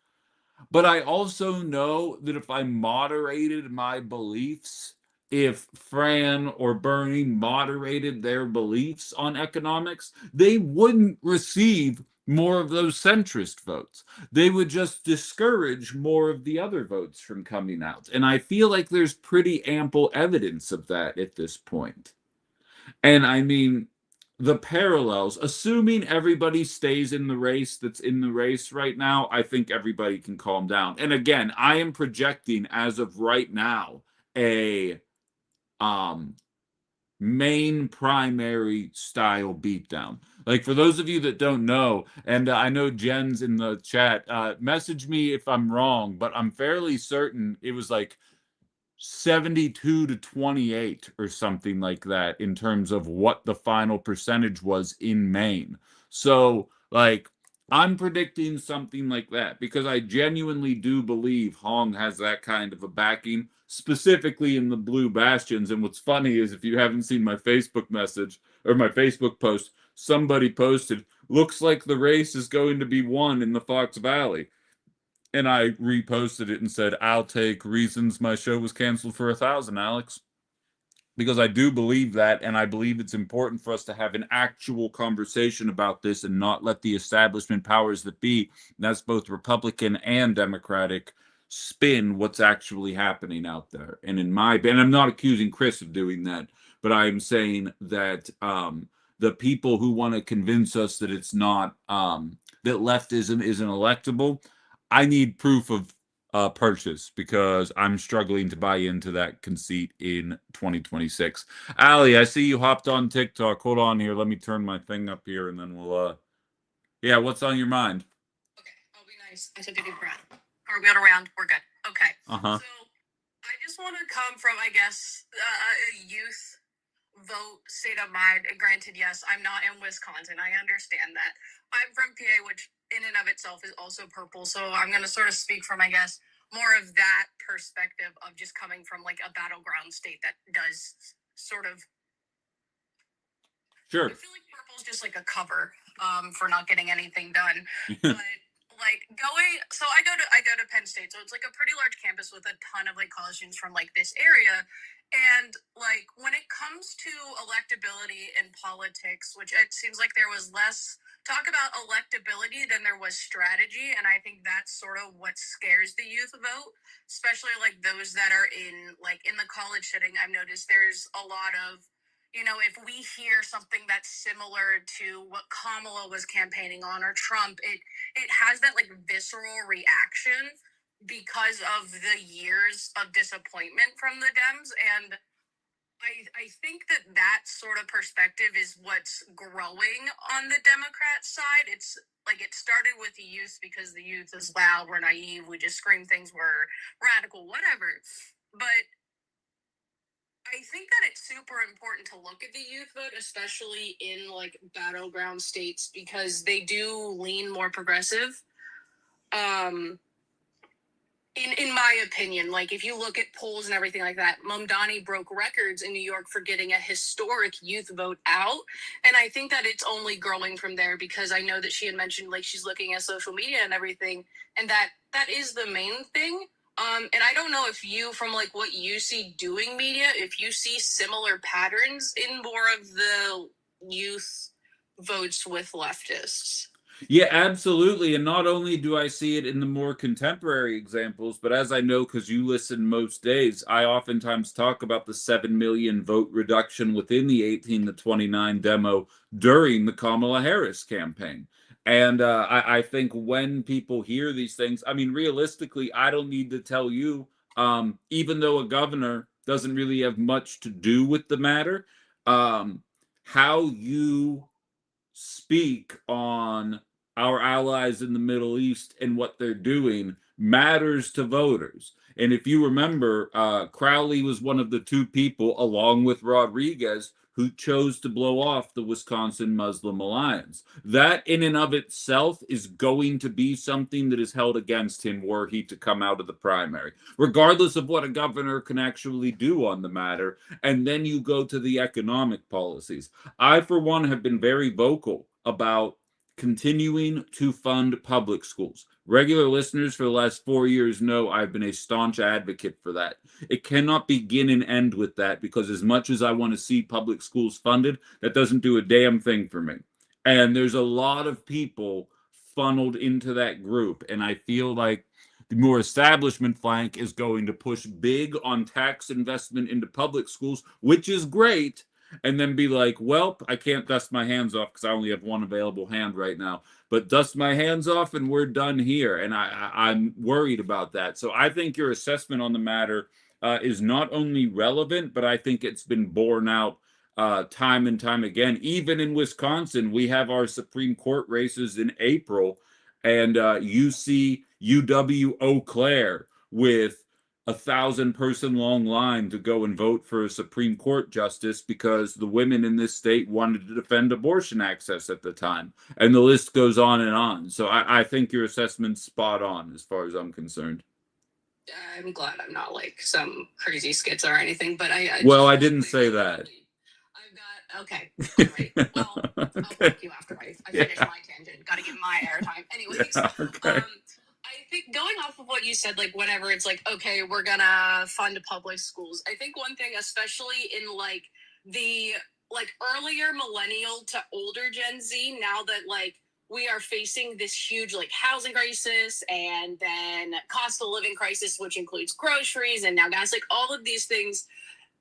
But I also know that if I moderated my beliefs, if Fran or Bernie moderated their beliefs on economics, they wouldn't receive more of those centrist votes. They would just discourage more of the other votes from coming out. And I feel like there's pretty ample evidence of that at this point. And I mean, the parallels, assuming everybody stays in the race that's in the race right now, I think everybody can calm down. And again, I am projecting as of right now a um main primary style beatdown. Like, for those of you that don't know, and I know Jen's in the chat, message me if I'm wrong, but I'm fairly certain it was like 72 to 28 or something like that in terms of what the final percentage was in Maine. So, like, I'm predicting something like that because I genuinely do believe Hong has that kind of a backing, specifically in the Blue Bastions. And what's funny is, if you haven't seen my Facebook message or my Facebook post, somebody posted, looks like the race is going to be won in the Fox Valley. And I reposted it and said, I'll take reasons my show was canceled for 1,000, Alex. Because I do believe that, and I believe it's important for us to have an actual conversation about this and not let the establishment powers that be, that's both Republican and Democratic, spin what's actually happening out there. And and I'm not accusing Chris of doing that, but I'm saying that the people who want to convince us that it's not that leftism isn't electable, I need proof of purchase because I'm struggling to buy into that conceit in 2026. Ali, I see you hopped on TikTok. Hold on here. Let me turn my thing up here and then yeah, what's on your mind? Okay, I'll be nice. I took a deep breath. Cartwheeled around. We're good. Okay. Uh-huh. So I just want to come from, I guess, a youth vote state of mind. And granted, yes, I'm not in Wisconsin. I understand that. I'm from PA, which in and of itself is also purple. So I'm going to sort of speak from, I guess, more of that perspective of just coming from like a battleground state that does sort of. Sure. I feel like purple's just like a cover for not getting anything done. But like so I go to Penn State, so it's like a pretty large campus with a ton of like college students from like this area. And like when it comes to electability in politics, which it seems like there was less talk about electability than there was strategy, and I think that's sort of what scares the youth vote, especially like those that are in the college setting. I've noticed there's a lot of, if we hear something that's similar to what Kamala was campaigning on or Trump, it has that like visceral reaction because of the years of disappointment from the Dems. And I think that sort of perspective is what's growing on the Democrat side. It's like it started with the youth because the youth is loud, we're naive, we just scream things, we're radical, whatever. But I think that it's super important to look at the youth vote, especially in like battleground states, because they do lean more progressive. In my opinion, like if you look at polls and everything like that, Mamdani broke records in New York for getting a historic youth vote out. And I think that it's only growing from there because I know that she had mentioned like she's looking at social media and everything, and that is the main thing. And I don't know if you, from like what you see doing media, if you see similar patterns in more of the youth votes with leftists. Yeah, absolutely. And not only do I see it in the more contemporary examples, but as I know, because you listen most days, I oftentimes talk about the 7 million vote reduction within the 18 to 29 demo during the Kamala Harris campaign. And I think when people hear these things, I mean, realistically, I don't need to tell you, even though a governor doesn't really have much to do with the matter, how you speak on our allies in the Middle East and what they're doing matters to voters. And if you remember, Crowley was one of the two people, along with Rodriguez, who chose to blow off the Wisconsin Muslim Alliance. That, in and of itself, is going to be something that is held against him were he to come out of the primary, regardless of what a governor can actually do on the matter. And then you go to the economic policies. I, for one, have been very vocal about continuing to fund public schools. Regular listeners for the last 4 years know I've been a staunch advocate for that. It cannot begin and end with that, because as much as I want to see public schools funded, that doesn't do a damn thing for me. And there's a lot of people funneled into that group, and I feel like the more establishment flank is going to push big on tax investment into public schools, which is great, and then be like, well, I can't dust my hands off because I only have one available hand right now, but dust my hands off and we're done here. And I'm worried about that. So I think your assessment on the matter is not only relevant, but I think it's been borne out time and time again. Even in Wisconsin, we have our Supreme Court races in April, and you see UW Eau Claire with 1,000-person long line to go and vote for a Supreme Court justice because the women in this state wanted to defend abortion access at the time. And the list goes on and on. So I think your assessment's spot on as far as I'm concerned. I'm glad I'm not like some crazy schizo or anything, but I didn't say that. I've got, okay, all right. Well, Okay. I'll thank you after I finish my tangent. Got to get my airtime. Anyways, Okay. I think going off of what you said, like whenever it's like, okay, we're gonna fund public schools. I think one thing, especially in like the like earlier millennial to older Gen Z, now that like we are facing this huge like housing crisis and then cost of living crisis, which includes groceries and now gas, like all of these things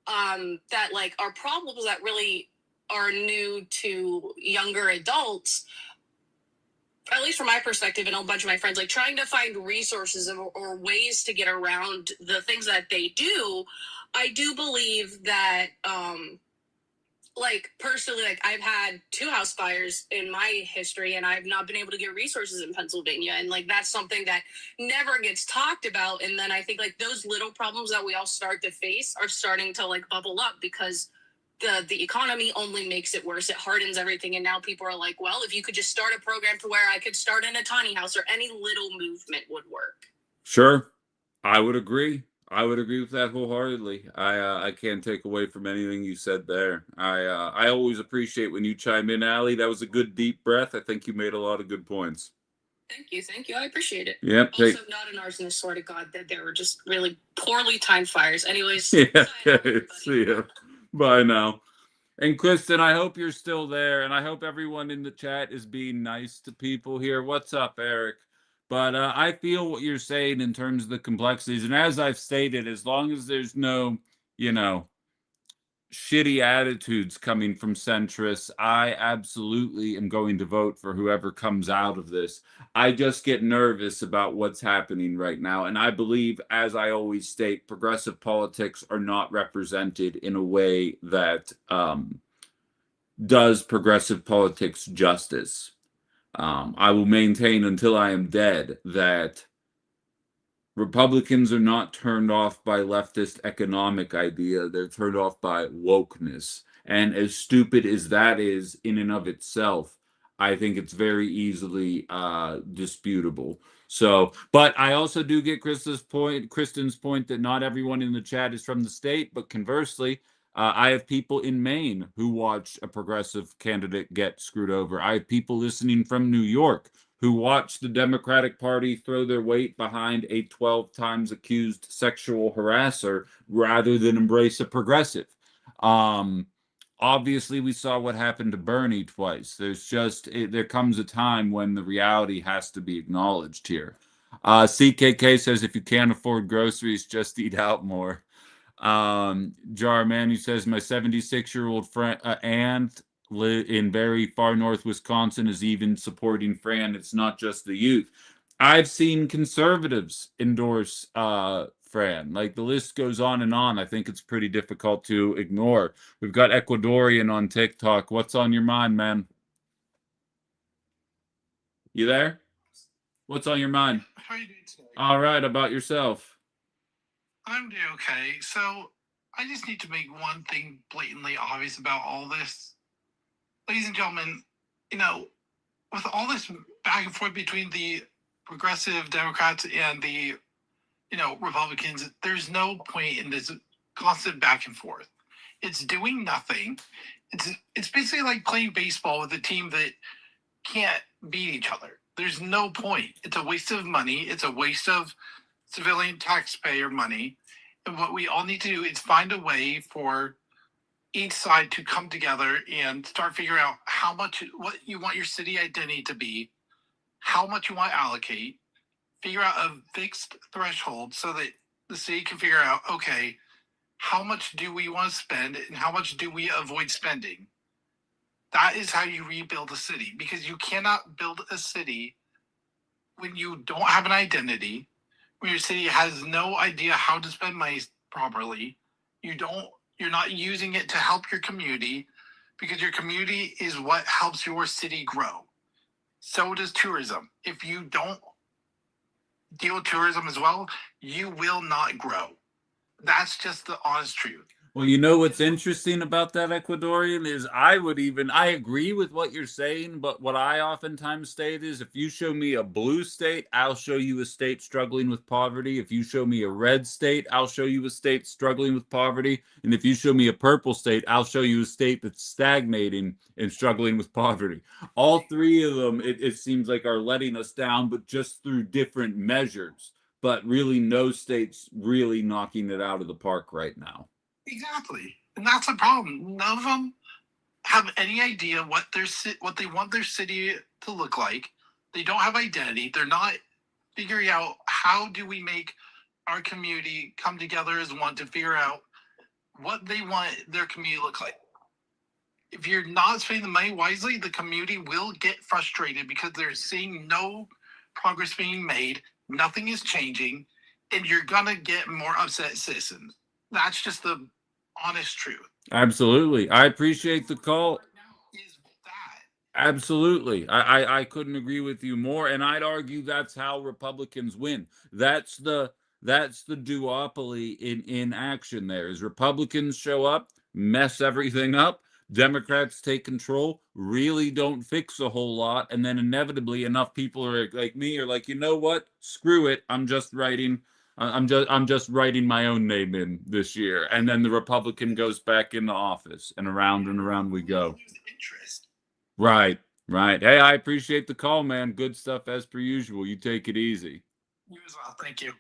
that like are problems that really are new to younger adults, at least from my perspective and a bunch of my friends, like trying to find resources or ways to get around the things that they do. I do believe that, like personally, like I've had 2 house fires in my history and I've not been able to get resources in Pennsylvania. And like, that's something that never gets talked about. And then I think like those little problems that we all start to face are starting to like bubble up because the economy only makes it worse. It hardens everything. And now people are like, well, if you could just start a program to where I could start in a tiny house or any little movement would work. Sure. I would agree. I would agree with that wholeheartedly. I can't take away from anything you said there. I always appreciate when you chime in, Allie. That was a good deep breath. I think you made a lot of good points. Thank you. I appreciate it. Yep. Also, not an arsonist, swear to God, that there were just really poorly timed fires. Anyways. Yeah. Okay. See ya. Bye now. And Kristen, I hope you're still there, and I hope everyone in the chat is being nice to people here. What's up, Eric? But I feel what you're saying in terms of the complexities. And as I've stated, as long as there's no, shitty attitudes coming from centrists, I absolutely am going to vote for whoever comes out of this. I just get nervous about what's happening right now. And I believe, as I always state, progressive politics are not represented in a way that does progressive politics justice. I will maintain until I am dead that Republicans are not turned off by leftist economic idea. They're turned off by wokeness. And as stupid as that is in and of itself, I think it's very easily disputable. So, but I also do get Kristen's point that not everyone in the chat is from the state, but conversely, I have people in Maine who watched a progressive candidate get screwed over. I have people listening from New York who watched the Democratic Party throw their weight behind a 12 times accused sexual harasser rather than embrace a progressive. Obviously, we saw what happened to Bernie twice. There comes a time when the reality has to be acknowledged here. CKK says, if you can't afford groceries, just eat out more. Jar Manu says, my 76-year-old friend, aunt in very far north Wisconsin is even supporting Fran. It's not just the youth. I've seen conservatives endorse Fran. Like, the list goes on and on. I think it's pretty difficult to ignore. We've got Ecuadorian on TikTok. What's on your mind, man? You there? What's on your mind? How are you doing today? All right, about yourself. I'm doing okay. So I just need to make one thing blatantly obvious about all this. Ladies and gentlemen, you know, with all this back and forth between the progressive Democrats and the, Republicans, there's no point in this constant back and forth. It's doing nothing. It's basically like playing baseball with a team that can't beat each other. There's no point. It's a waste of money. It's a waste of civilian taxpayer money. And what we all need to do is find a way for each side to come together and start figuring out what you want your city identity to be, how much you want to allocate, figure out a fixed threshold so that the city can figure out, okay, how much do we want to spend and how much do we avoid spending? That is how you rebuild a city, because you cannot build a city when you don't have an identity, when your city has no idea how to spend money properly. You're not using it to help your community, because your community is what helps your city grow. So does tourism. If you don't deal with tourism as well, you will not grow. That's just the honest truth. Well, you know what's interesting about that, Ecuadorian, is I agree with what you're saying, but what I oftentimes state is if you show me a blue state, I'll show you a state struggling with poverty. If you show me a red state, I'll show you a state struggling with poverty. And if you show me a purple state, I'll show you a state that's stagnating and struggling with poverty. All three of them, it seems like, are letting us down, but just through different measures. But really, no state's really knocking it out of the park right now. Exactly, and that's a problem. None of them have any idea what they want their city to look like. They don't have identity. They're not figuring out how do we make our community come together as one to figure out what they want their community to look like. If you're not spending the money wisely, the community will get frustrated because they're seeing no progress being made, nothing is changing, and you're gonna get more upset citizens. That's just the honest truth. Absolutely. I appreciate the call. Is that Absolutely. I couldn't agree with you more. And I'd argue that's how Republicans win. That's the duopoly in action there. Is Republicans show up, mess everything up, Democrats take control, really don't fix a whole lot, and then inevitably enough people are like me are like, you know what? Screw it. I'm just writing my own name in this year. And then the Republican goes back into office, and around we go. interest? Right, right. Hey, I appreciate the call, man. Good stuff as per usual. You take it easy. You as well. Thank you.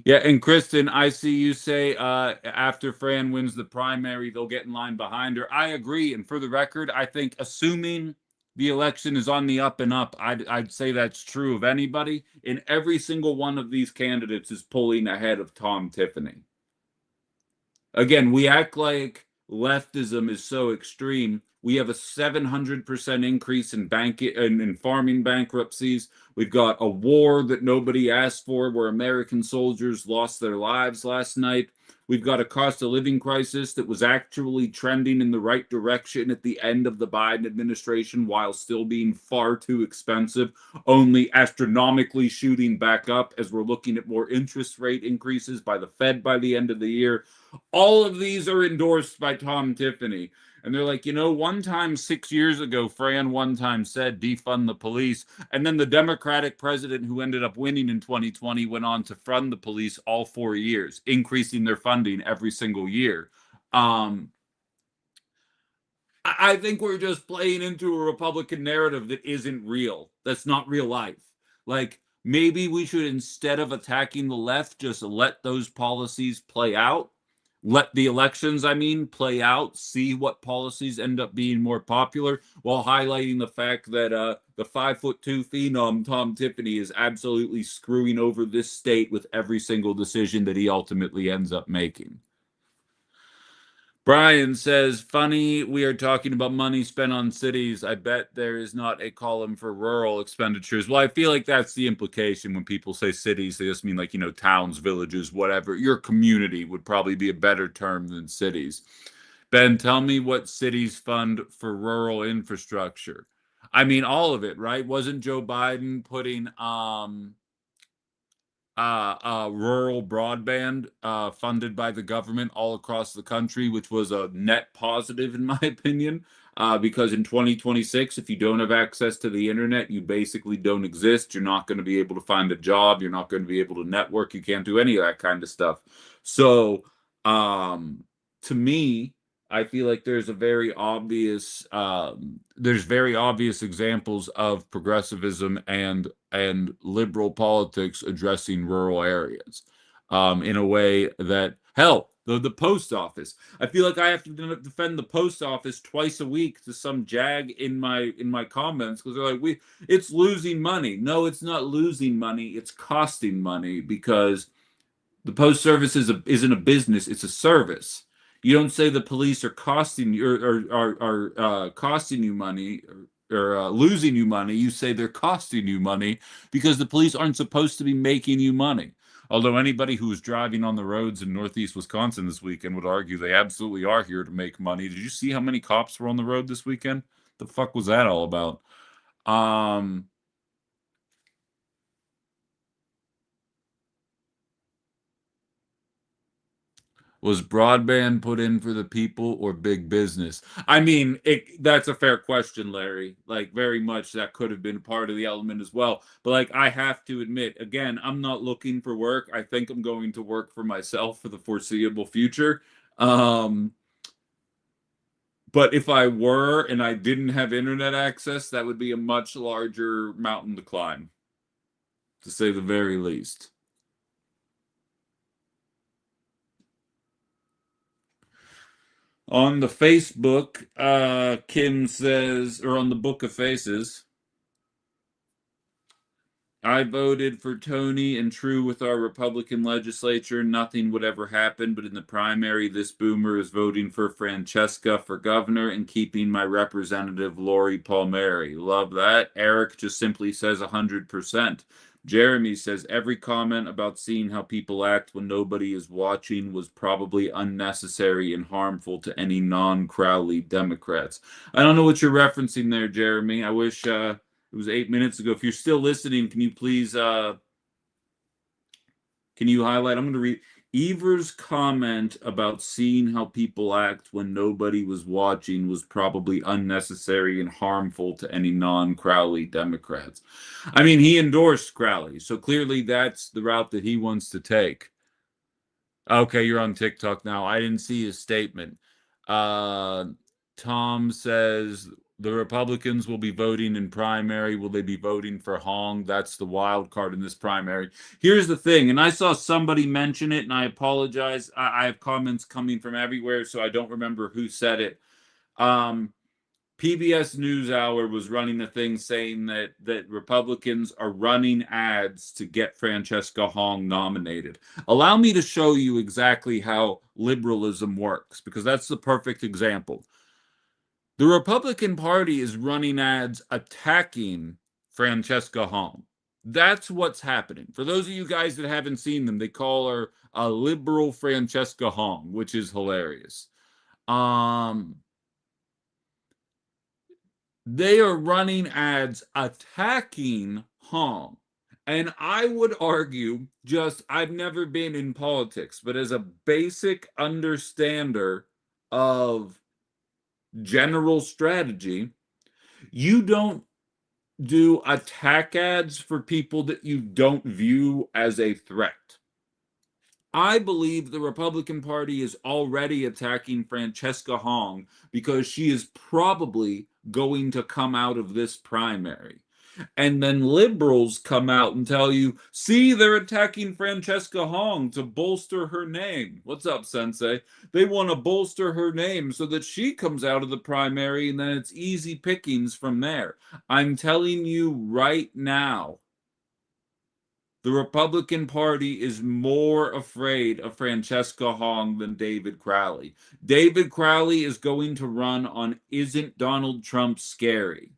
Yeah, and Kristen, I see you say after Fran wins the primary, they'll get in line behind her. I agree. And for the record, I think assuming the election is on the up and up, I'd say that's true of anybody. And every single one of these candidates is pulling ahead of Tom Tiffany. Again, we act like leftism is so extreme. We have a 700% increase in farming bankruptcies. We've got a war that nobody asked for, where American soldiers lost their lives last night. We've got a cost of living crisis that was actually trending in the right direction at the end of the Biden administration, while still being far too expensive, only astronomically shooting back up as we're looking at more interest rate increases by the Fed by the end of the year. All of these are endorsed by Tom Tiffany. And they're like, 6 years ago, Fran one time said defund the police. And then the Democratic president who ended up winning in 2020 went on to fund the police all 4 years, increasing their funding every single year. I think we're just playing into a Republican narrative that isn't real. That's not real life. Like, maybe we should, instead of attacking the left, just let those policies play out. Let the elections, play out, see what policies end up being more popular, while highlighting the fact that the 5'2" phenom Tom Tiffany is absolutely screwing over this state with every single decision that he ultimately ends up making. Brian says, funny, we are talking about money spent on cities. I bet there is not a column for rural expenditures. Well, I feel like that's the implication when people say cities. They just mean like, towns, villages, whatever. Your community would probably be a better term than cities. Ben, tell me what cities fund for rural infrastructure. I mean, all of it, right? Wasn't Joe Biden putting rural broadband funded by the government all across the country, which was a net positive in my opinion, because in 2026, if you don't have access to the internet, you basically don't exist. You're not going to be able to find a job. You're not going to be able to network. You can't do any of that kind of stuff. So, to me, I feel like there's very obvious examples of progressivism and liberal politics addressing rural areas, in a way that, hell, the post office. I feel like I have to defend the post office twice a week to some jag in my comments because they're like, it's losing money. No, it's not losing money. It's costing money because the post service isn't a business; it's a service. You don't say the police are costing you or costing you money or losing you money. You say they're costing you money because the police aren't supposed to be making you money. Although anybody who was driving on the roads in Northeast Wisconsin this weekend would argue they absolutely are here to make money. Did you see how many cops were on the road this weekend? The fuck was that all about? Um, Was broadband put in for the people or big business? I mean, that's a fair question, Larry. Like, very much that could have been part of the element as well. But, like, I have to admit, again, I'm not looking for work. I think I'm going to work for myself for the foreseeable future. But if I were and I didn't have internet access, that would be a much larger mountain to climb, to say the very least. On the Facebook, Kim says, or on the Book of Faces, I voted for Tony and true with our Republican legislature, nothing would ever happen. But in the primary, this boomer is voting for Francesca for governor and keeping my representative Lori Palmieri. Love that. Eric just simply says 100%. Jeremy says every comment about seeing how people act when nobody is watching was probably unnecessary and harmful to any non-Crowley Democrats. I don't know what you're referencing there, Jeremy. I wish it was 8 minutes ago. If you're still listening, can you please can you highlight? I'm going to read Evers' comment about seeing how people act when nobody was watching was probably unnecessary and harmful to any non-Crowley Democrats. I mean, he endorsed Crowley, so clearly that's the route that he wants to take. Okay, you're on TikTok now. I didn't see his statement. Tom says the Republicans will be voting in primary. Will they be voting for Hong? That's the wild card in this primary. Here's the thing, and I saw somebody mention it, and I apologize. I have comments coming from everywhere, so I don't remember who said it. PBS NewsHour was running a thing saying that Republicans are running ads to get Francesca Hong nominated. Allow me to show you exactly how liberalism works, because that's the perfect example. The Republican Party is running ads attacking Francesca Hong. That's what's happening. For those of you guys that haven't seen them, they call her a liberal Francesca Hong, which is hilarious. They are running ads attacking Hong. And I would argue, I've never been in politics, but as a basic understander of general strategy, you don't do attack ads for people that you don't view as a threat. I believe the Republican Party is already attacking Francesca Hong because she is probably going to come out of this primary. And then liberals come out and tell you, see, they're attacking Francesca Hong to bolster her name. What's up, Sensei? They want to bolster her name so that she comes out of the primary and then it's easy pickings from there. I'm telling you right now, the Republican Party is more afraid of Francesca Hong than David Crowley. David Crowley is going to run on Isn't Donald Trump Scary?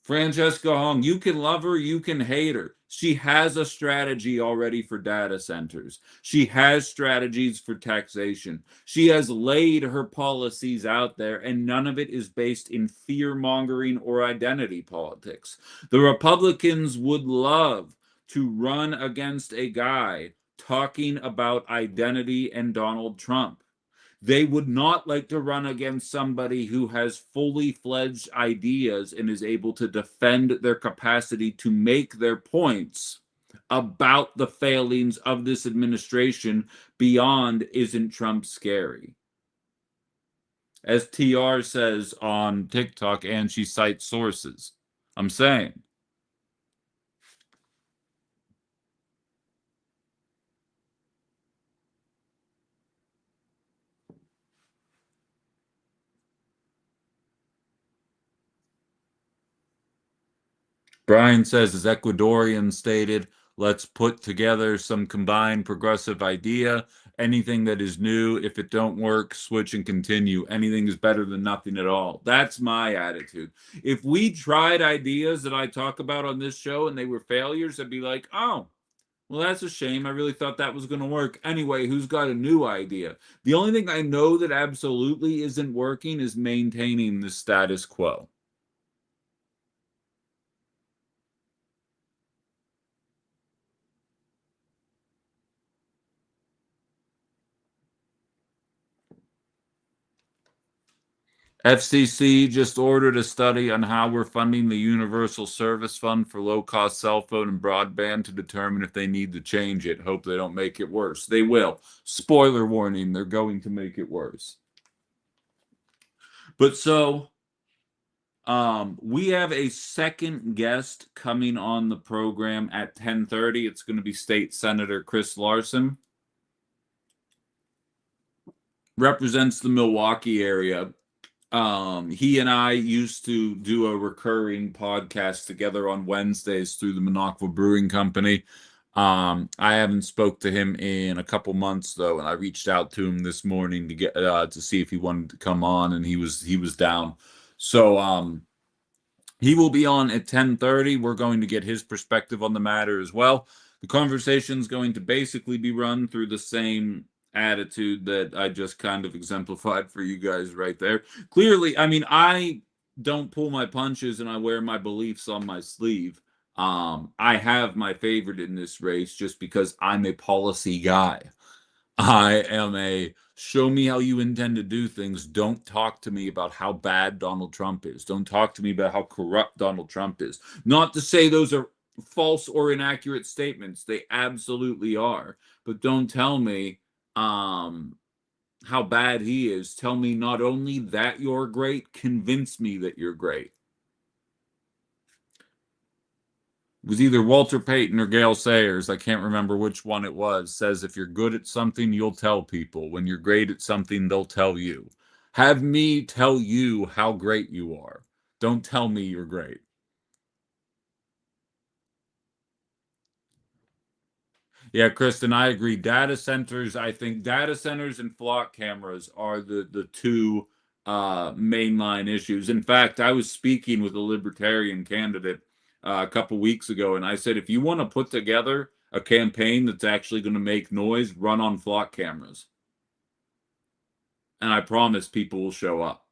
Francesca Hong, you can love her, you can hate her. She has a strategy already for data centers. She has strategies for taxation. She has laid her policies out there, and none of it is based in fear mongering or identity politics. The Republicans would love to run against a guy talking about identity and Donald Trump. They would not like to run against somebody who has fully fledged ideas and is able to defend their capacity to make their points about the failings of this administration beyond isn't Trump scary? As TR says on TikTok, and she cites sources. I'm saying. Brian says, as Ecuadorian stated, let's put together some combined progressive idea. Anything that is new, if it don't work, switch and continue. Anything is better than nothing at all. That's my attitude. If we tried ideas that I talk about on this show and they were failures, I'd be like, oh, well, that's a shame. I really thought that was going to work. Anyway, who's got a new idea? The only thing I know that absolutely isn't working is maintaining the status quo. FCC just ordered a study on how we're funding the Universal Service Fund for low-cost cell phone and broadband to determine if they need to change it. Hope they don't make it worse. They will. Spoiler warning, they're going to make it worse. But so, we have a second guest coming on the program at 10:30. It's going to be State Senator Chris Larson. Represents the Milwaukee area. He and I used to do a recurring podcast together on Wednesdays through the Minocqua Brewing Company. I haven't spoke to him in a couple months though, and I reached out to him this morning to get to see if he wanted to come on, and he was down. So he will be on at 10:30. We're going to get his perspective on the matter as well. The conversation is going to basically be run through the same attitude that I just kind of exemplified for you guys right there. Clearly, I mean, I don't pull my punches and I wear my beliefs on my sleeve. I have my favorite in this race just because I'm a policy guy. I am a show me how you intend to do things. Don't talk to me about how bad Donald Trump is. Don't talk to me about how corrupt Donald Trump is. Not to say those are false or inaccurate statements. They absolutely are. But don't tell me how bad he is. Tell me not only that you're great, convince me that you're great. It was either Walter Payton or Gale Sayers, I can't remember which one it was, says if you're good at something, you'll tell people. When you're great at something, they'll tell you. Have me tell you how great you are. Don't tell me you're great. Yeah, Kristen, I agree. Data centers, I think data centers and flock cameras are the two mainline issues. In fact, I was speaking with a libertarian candidate a couple weeks ago, and I said, if you want to put together a campaign that's actually going to make noise, run on flock cameras. And I promise people will show up.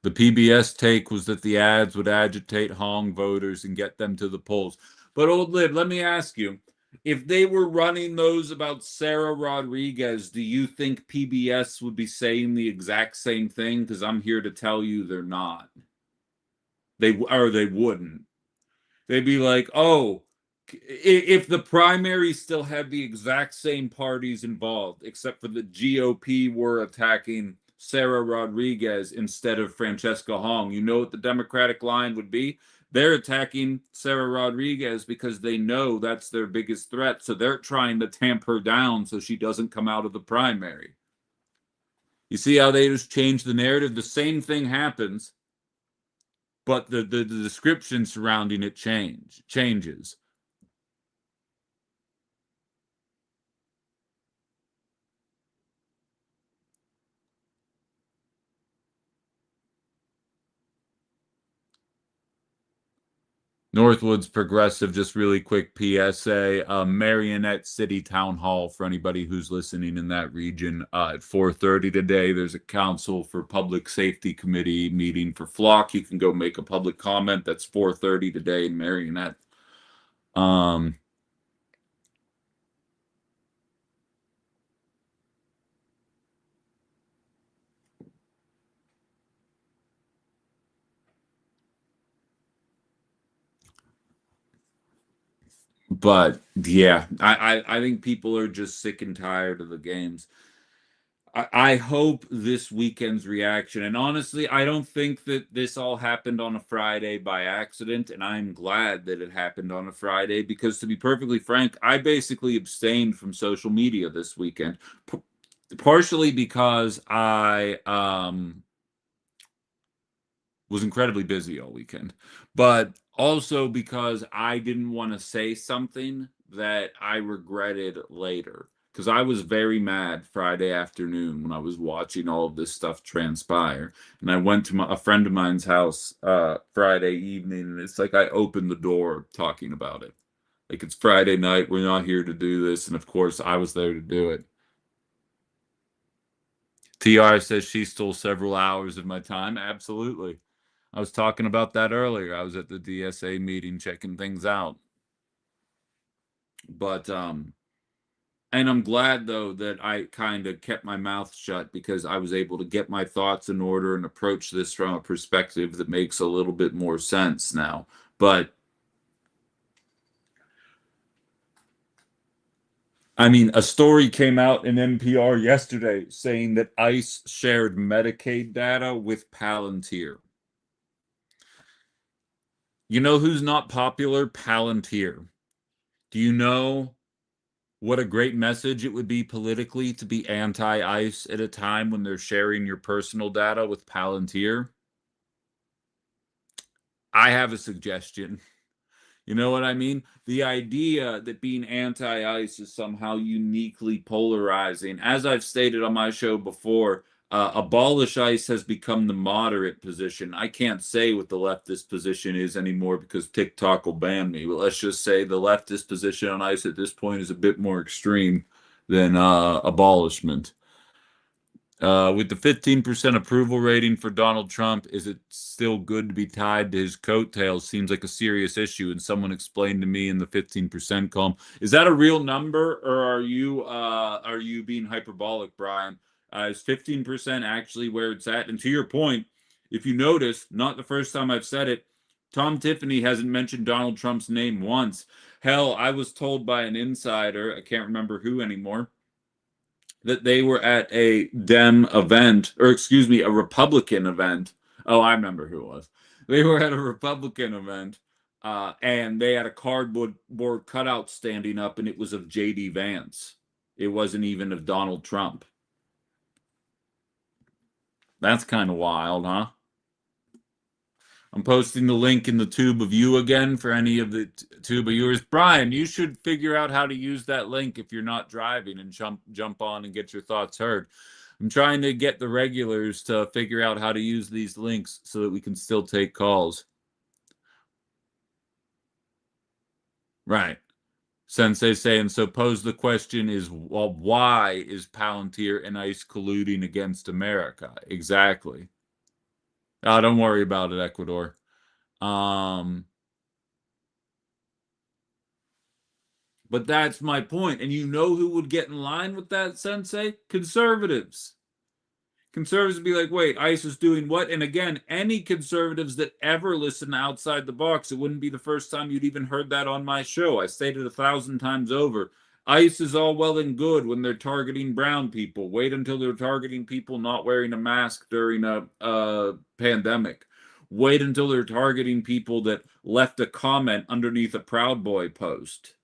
The PBS take was that the ads would agitate Hong voters and get them to the polls. But old lid, let me ask you, if they were running those about Sarah Rodriguez, do you think PBS would be saying the exact same thing? Because I'm here to tell you they're not. They wouldn't. They'd be like, oh, if the primaries still had the exact same parties involved, except for the GOP were attacking Sarah Rodriguez instead of Francesca Hong, you know what the Democratic line would be? They're attacking Sarah Rodriguez because they know that's their biggest threat. So they're trying to tamp her down so she doesn't come out of the primary. You see how they just change the narrative? The same thing happens, but the description surrounding it changes. Northwood's Progressive, just really quick PSA, Marionette City Town Hall for anybody who's listening in that region. At 4:30 today, there's a Council for Public Safety Committee meeting for Flock. You can go make a public comment. That's 4:30 today in Marionette. But yeah, I think people are just sick and tired of the games. I hope this weekend's reaction, and honestly, I don't think that this all happened on a Friday by accident, and I'm glad that it happened on a Friday because, to be perfectly frank, I basically abstained from social media this weekend, partially because I was incredibly busy all weekend, but also because I didn't want to say something that I regretted later. Because I was very mad Friday afternoon when I was watching all of this stuff transpire. And I went to a friend of mine's house Friday evening, and it's like I opened the door talking about it. Like, it's Friday night, we're not here to do this. And of course, I was there to do it. TR says she stole several hours of my time. Absolutely. I was talking about that earlier. I was at the DSA meeting checking things out. But and I'm glad though that I kind of kept my mouth shut because I was able to get my thoughts in order and approach this from a perspective that makes a little bit more sense now. But I mean, a story came out in NPR yesterday saying that ICE shared Medicaid data with Palantir. You know who's not popular? Palantir. Do you know what a great message it would be politically to be anti-ICE at a time when they're sharing your personal data with Palantir? I have a suggestion. You know what I mean? The idea that being anti-ICE is somehow uniquely polarizing. As I've stated on my show before, abolish ICE has become the moderate position. I can't say what the leftist position is anymore because TikTok will ban me. But let's just say the leftist position on ICE at this point is a bit more extreme than abolishment. With the 15% approval rating for Donald Trump, is it still good to be tied to his coattails? Seems like a serious issue. And someone explained to me in the 15% column, is that a real number, or are you being hyperbolic, Brian? Is 15% actually where it's at? And to your point, if you notice, not the first time I've said it, Tom Tiffany hasn't mentioned Donald Trump's name once. Hell, I was told by an insider, I can't remember who anymore, that they were at a Dem event, or excuse me, a Republican event. Oh, I remember who it was. They were at a Republican event, and they had a cardboard board cutout standing up, and it was of J.D. Vance. It wasn't even of Donald Trump. That's kind of wild, huh? I'm posting the link in the tube of you again for any of the tube of yours. Brian, you should figure out how to use that link if you're not driving and jump on and get your thoughts heard. I'm trying to get the regulars to figure out how to use these links so that we can still take calls. Right. Sensei saying, so pose the question is, well, why is Palantir and ICE colluding against America? Exactly. Oh, don't worry about it, Ecuador. But that's my point. And you know who would get in line with that, Sensei? Conservatives. Conservatives would be like, wait, ICE is doing what? And again, any conservatives that ever listen outside the box, it wouldn't be the first time you'd even heard that on my show. I stated 1,000 times over. ICE is all well and good when they're targeting brown people. Wait until they're targeting people not wearing a mask during a pandemic. Wait until they're targeting people that left a comment underneath a Proud Boy post.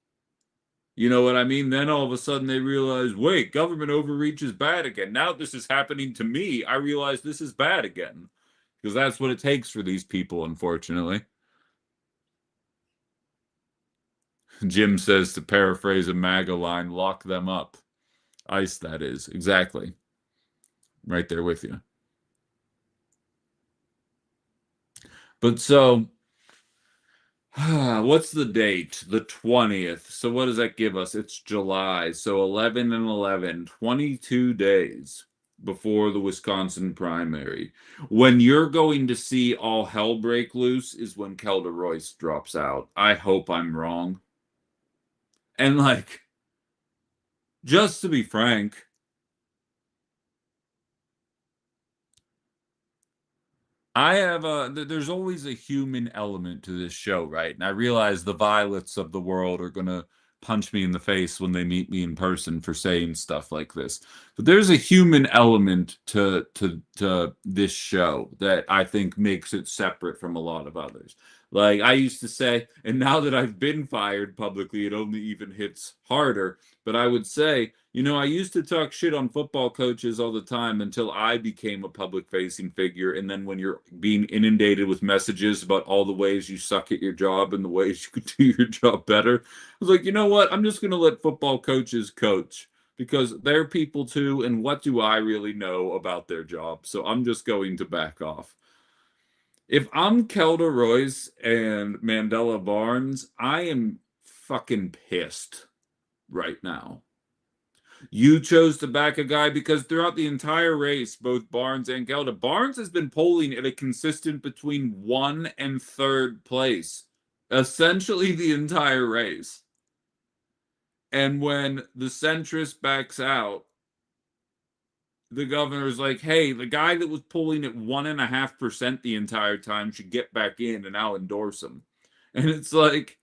You know what I mean? Then all of a sudden they realize, wait, government overreach is bad again. Now this is happening to me. I realize this is bad again. Because that's what it takes for these people, unfortunately. Jim says, to paraphrase a MAGA line, lock them up. ICE, that is. Exactly. Right there with you. But so, What's the date? The 20th. So what does that give us? It's July. So 11 and 11, 22 days before the Wisconsin primary. When you're going to see all hell break loose is when Kelda Royce drops out. I hope I'm wrong. And like, just to be frank, I have there's always a human element to this show, right? And I realize the violets of the world are gonna punch me in the face when they meet me in person for saying stuff like this. But there's a human element to this show that I think makes it separate from a lot of others. Like I used to say, and now that I've been fired publicly, it only even hits harder. But I would say, I used to talk shit on football coaches all the time until I became a public facing figure. And then when you're being inundated with messages about all the ways you suck at your job and the ways you could do your job better, I was like, you know what? I'm just going to let football coaches coach because they're people too. And what do I really know about their job? So I'm just going to back off. If I'm Kelda Royce and Mandela Barnes, I am fucking pissed right now. You chose to back a guy because throughout the entire race, both Barnes and Kelda, Barnes has been polling at a consistent between 1 and 3rd place, essentially the entire race. And when the centrist backs out, the governor's like, hey, the guy that was polling at 1.5% the entire time should get back in and I'll endorse him. And it's like,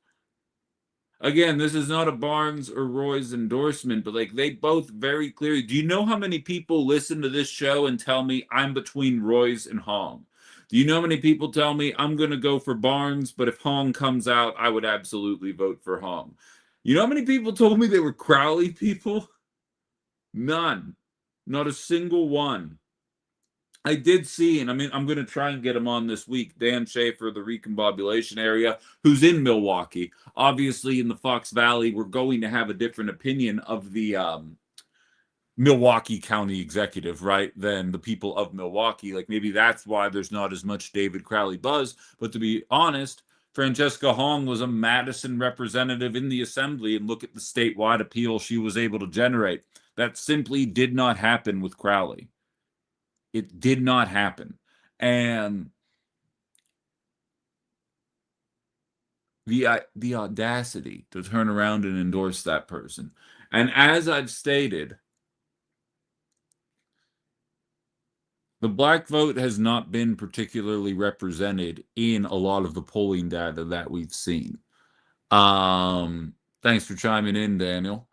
again, this is not a Barnes or Roy's endorsement, but like they both very clearly. Do you know how many people listen to this show and tell me I'm between Roy's and Hong? Do you know how many people tell me I'm going to go for Barnes, but if Hong comes out, I would absolutely vote for Hong? You know how many people told me they were Crowley people? None. Not a single one. I did see, and I mean, I'm going to try and get him on this week. Dan Schaefer, the recombobulation area, who's in Milwaukee. Obviously, in the Fox Valley, we're going to have a different opinion of the Milwaukee County executive, right, than the people of Milwaukee. Like maybe that's why there's not as much David Crowley buzz. But to be honest, Francesca Hong was a Madison representative in the assembly, and look at the statewide appeal she was able to generate. That simply did not happen with Crowley. It did not happen. And the audacity to turn around and endorse that person. And as I've stated, the black vote has not been particularly represented in a lot of the polling data that we've seen. Thanks for chiming in, Daniel.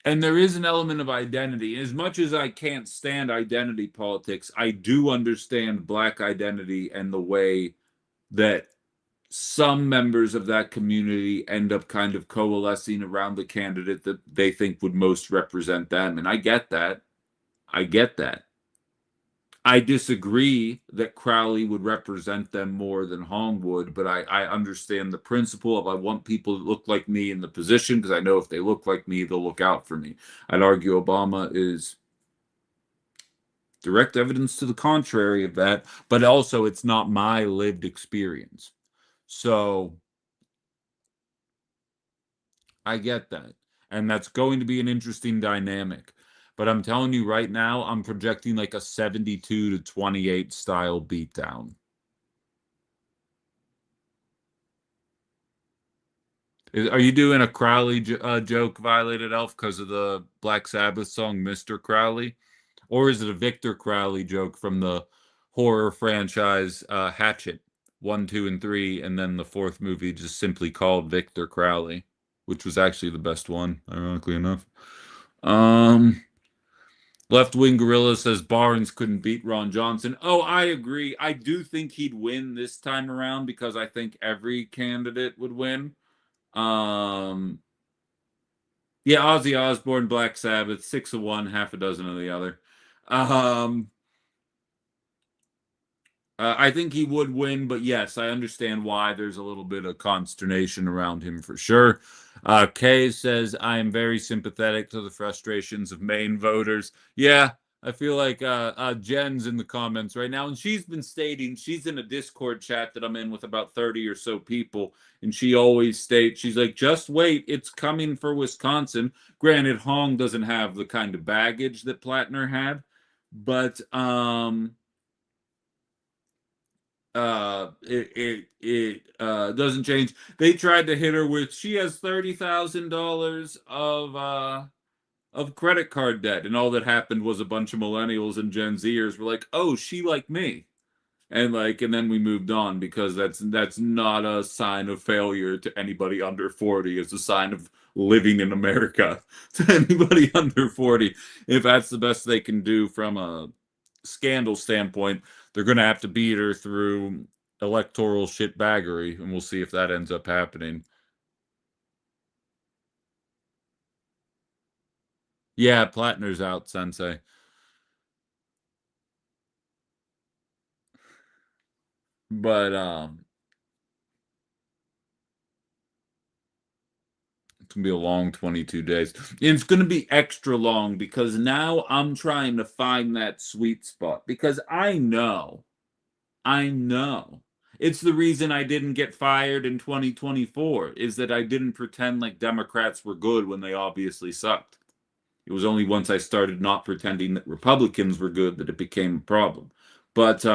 And there is an element of identity. As much as I can't stand identity politics, I do understand black identity and the way that some members of that community end up kind of coalescing around the candidate that they think would most represent them. And I get that. I get that. I disagree that Crowley would represent them more than Hong would, but I understand the principle of I want people to look like me in the position because I know if they look like me, they'll look out for me. I'd argue Obama is direct evidence to the contrary of that, but also it's not my lived experience. So I get that. And that's going to be an interesting dynamic. But I'm telling you right now, I'm projecting like a 72-28 style beatdown. Are you doing a Crowley joke, Violated Elf, because of the Black Sabbath song Mr. Crowley? Or is it a Victor Crowley joke from the horror franchise Hatchet 1, 2, and 3, and then the 4th movie just simply called Victor Crowley, which was actually the best one, ironically enough. Left Wing Gorilla says Barnes couldn't beat Ron Johnson. Oh, I agree. I do think he'd win this time around because I think every candidate would win. Yeah, Ozzy Osbourne, Black Sabbath, 6 of one, half a dozen of the other. I think he would win, but yes, I understand why there's a little bit of consternation around him for sure. Kay says, I am very sympathetic to the frustrations of Maine voters. Yeah, I feel like Jen's in the comments right now, and she's been stating, she's in a Discord chat that I'm in with about 30 or so people, and she always states, she's like, just wait, it's coming for Wisconsin. Granted, Hong doesn't have the kind of baggage that Plattner had, but it doesn't change. They tried to hit her with, she has $30,000 of credit card debt, and all that happened was a bunch of millennials and Gen Zers were like, "Oh, she like me," and then we moved on, because that's not a sign of failure to anybody under 40. It's a sign of living in America. To anybody under 40, if that's the best they can do from a scandal standpoint, they're going to have to beat her through electoral shitbaggery, and we'll see if that ends up happening. Yeah, Plattner's out, Sensei. But it's gonna be a long 22 days. And it's gonna be extra long because now I'm trying to find that sweet spot, because I know it's the reason I didn't get fired in 2024, is that I didn't pretend like Democrats were good when they obviously sucked. It was only once I started not pretending that Republicans were good that it became a problem. But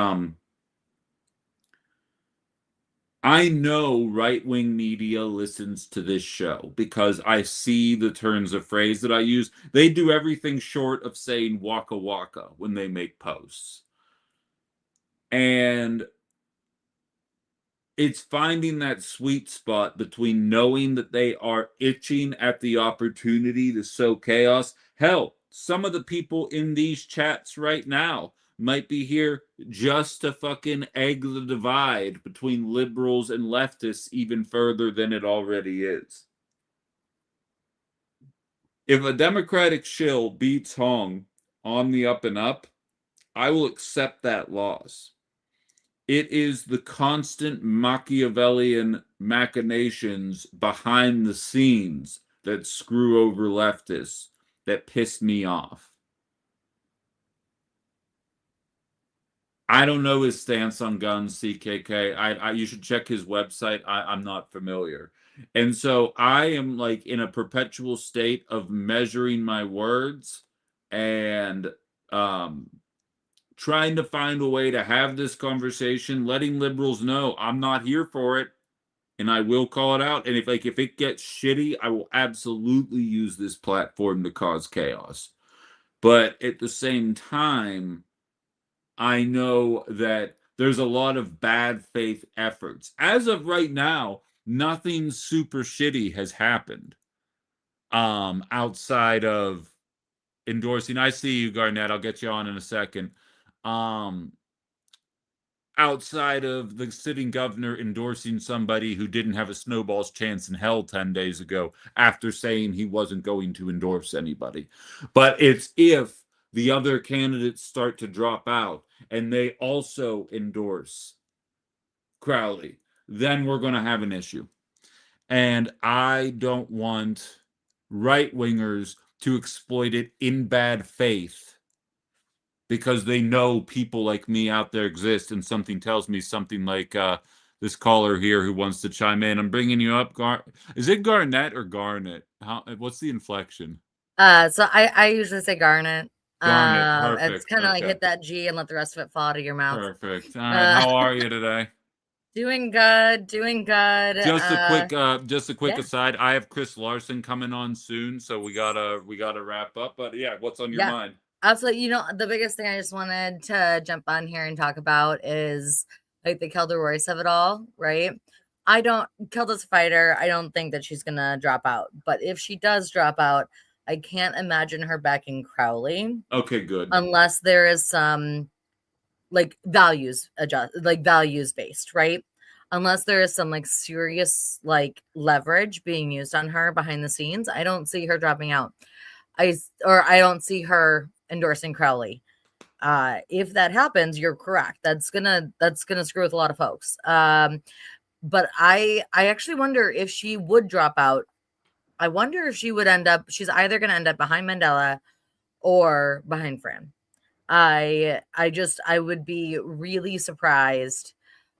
I know right-wing media listens to this show because I see the turns of phrase that I use. They do everything short of saying waka waka when they make posts. And it's finding that sweet spot between knowing that they are itching at the opportunity to sow chaos. Hell, some of the people in these chats right now might be here just to fucking egg the divide between liberals and leftists even further than it already is. If a Democratic shill beats Hong on the up and up, I will accept that loss. It is the constant Machiavellian machinations behind the scenes that screw over leftists that piss me off. I don't know his stance on guns, CKK. You should check his website. I'm not familiar. And so I am like in a perpetual state of measuring my words and trying to find a way to have this conversation, letting liberals know I'm not here for it, and I will call it out. And if it gets shitty, I will absolutely use this platform to cause chaos. But at the same time, I know that there's a lot of bad faith efforts. As of right now, nothing super shitty has happened outside of endorsing. I see you, Garnett. I'll get you on in a second. Outside of the sitting governor endorsing somebody who didn't have a snowball's chance in hell 10 days ago after saying he wasn't going to endorse anybody. But it's if the other candidates start to drop out and they also endorse Crowley, then we're going to have an issue. And I don't want right-wingers to exploit it in bad faith because they know people like me out there exist, and something tells me something like this caller here who wants to chime in. I'm bringing you up. Is it Garnett or Garnet? What's the inflection? So I usually say Garnet. Garnet, perfect. It's kind of like hit that G and let the rest of it fall out of your mouth. Perfect. All right, how are you today? Doing good. Just a quick aside. I have Chris Larson coming on soon, so we gotta wrap up. But yeah, what's on your mind? Absolutely. You know, the biggest thing I just wanted to jump on here and talk about is like the Kelder Royce of it all, right? Kelda's a fighter. I don't think that she's gonna drop out. But if she does drop out, I can't imagine her backing Crowley. Okay, good. Unless there is some like values based, right? Unless there is some like serious like leverage being used on her behind the scenes, I don't see her dropping out. I don't see her endorsing Crowley. If that happens, you're correct. That's gonna screw with a lot of folks. But I actually wonder if she would drop out. I wonder if she would she's either gonna end up behind Mandela or behind Fran. I would be really surprised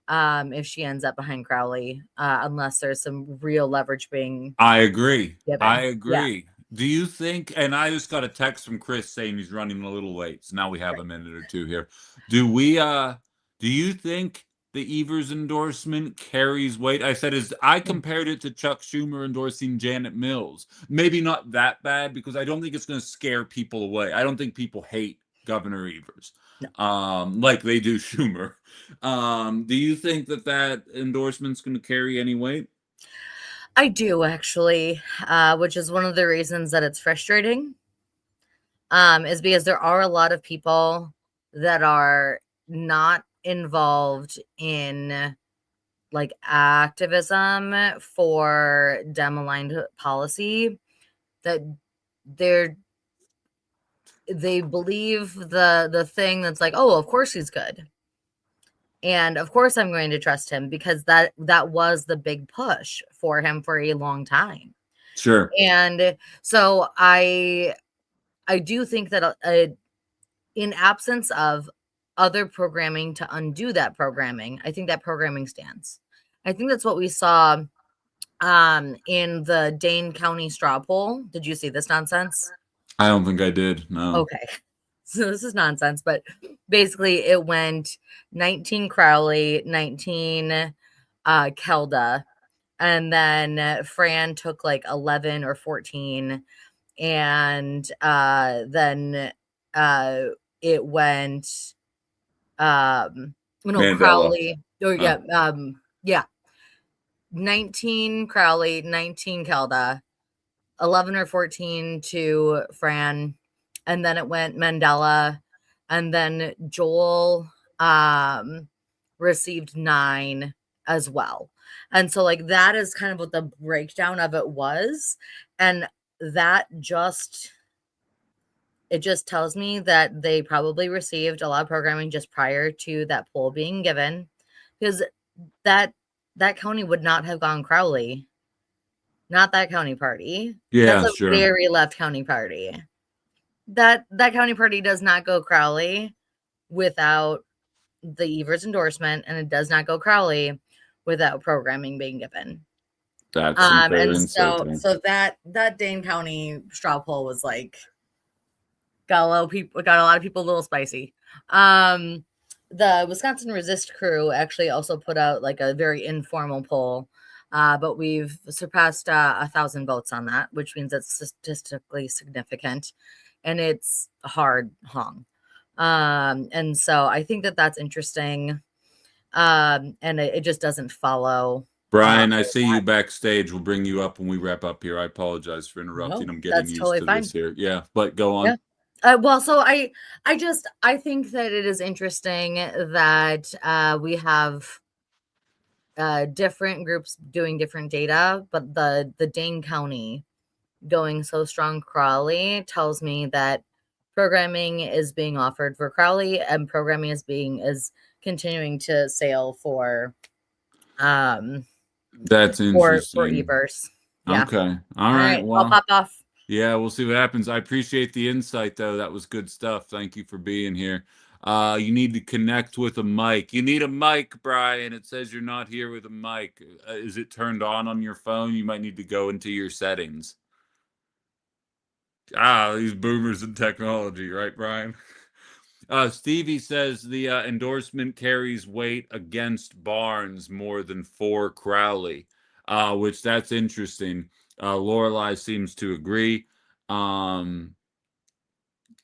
if she ends up behind Crowley, unless there's some real leverage being I agree. given. I Yeah. agree. Do you think, and I just got a text from Chris saying he's running a little late, so now we have Right. a minute or two here. Do you think the Evers endorsement carries weight? I said, I compared it to Chuck Schumer endorsing Janet Mills. Maybe not that bad, because I don't think it's going to scare people away. I don't think people hate Governor Evers, like they do Schumer. Do you think that endorsement's going to carry any weight? I do, actually, which is one of the reasons that it's frustrating, is because there are a lot of people that are not involved in like activism for Dem-aligned policy, that they believe the thing that's like, oh, of course he's good. And of course I'm going to trust him, because that was the big push for him for a long time. Sure. And so I do think that in absence of other programming to undo that programming, I think that programming stands. I think that's what we saw in the Dane County straw poll. Did you see this nonsense? I don't think I did. No. Okay. So this is nonsense, but basically it went 19 Crowley, 19 Kelda, and then Fran took like 11 or 14, and then it went Mandela. Crowley, yeah, 19 Crowley, 19 Kelda, 11 or 14 to Fran, and then it went Mandela, and then Joel received 9 as well. And so like that is kind of what the breakdown of it was, and that just tells me that they probably received a lot of programming just prior to that poll being given, because that county would not have gone Crowley. Not that county party. Yeah, that's a sure. very left county party. That county party does not go Crowley without the Evers endorsement, and it does not go Crowley without programming being given. That's and so that Dane County straw poll was like got a lot of people a little spicy. The Wisconsin Resist crew actually also put out like a very informal poll, but we've surpassed 1,000 votes on that, which means it's statistically significant, and it's hard hung. And so I think that that's interesting, and it just doesn't follow. Brian, I see you backstage. We'll bring you up when we wrap up here. I apologize for interrupting. I'm getting used to this here. Yeah, but go on. Yeah. Well, so I think that it is interesting that we have different groups doing different data, but the Dane County going so strong Crowley tells me that programming is being offered for Crowley, and programming is continuing to sail for that's interesting for Evers. Yeah. Okay. All right. Well, I'll pop off. Yeah, we'll see what happens. I appreciate the insight, though. That was good stuff. Thank you for being here. You need to connect with a mic. You need a mic, Brian. It says you're not here with a mic. Is it turned on your phone? You might need to go into your settings. These boomers in technology, right, Brian? Stevie says the endorsement carries weight against Barnes more than for Crowley, which that's interesting. Lorelei seems to agree. And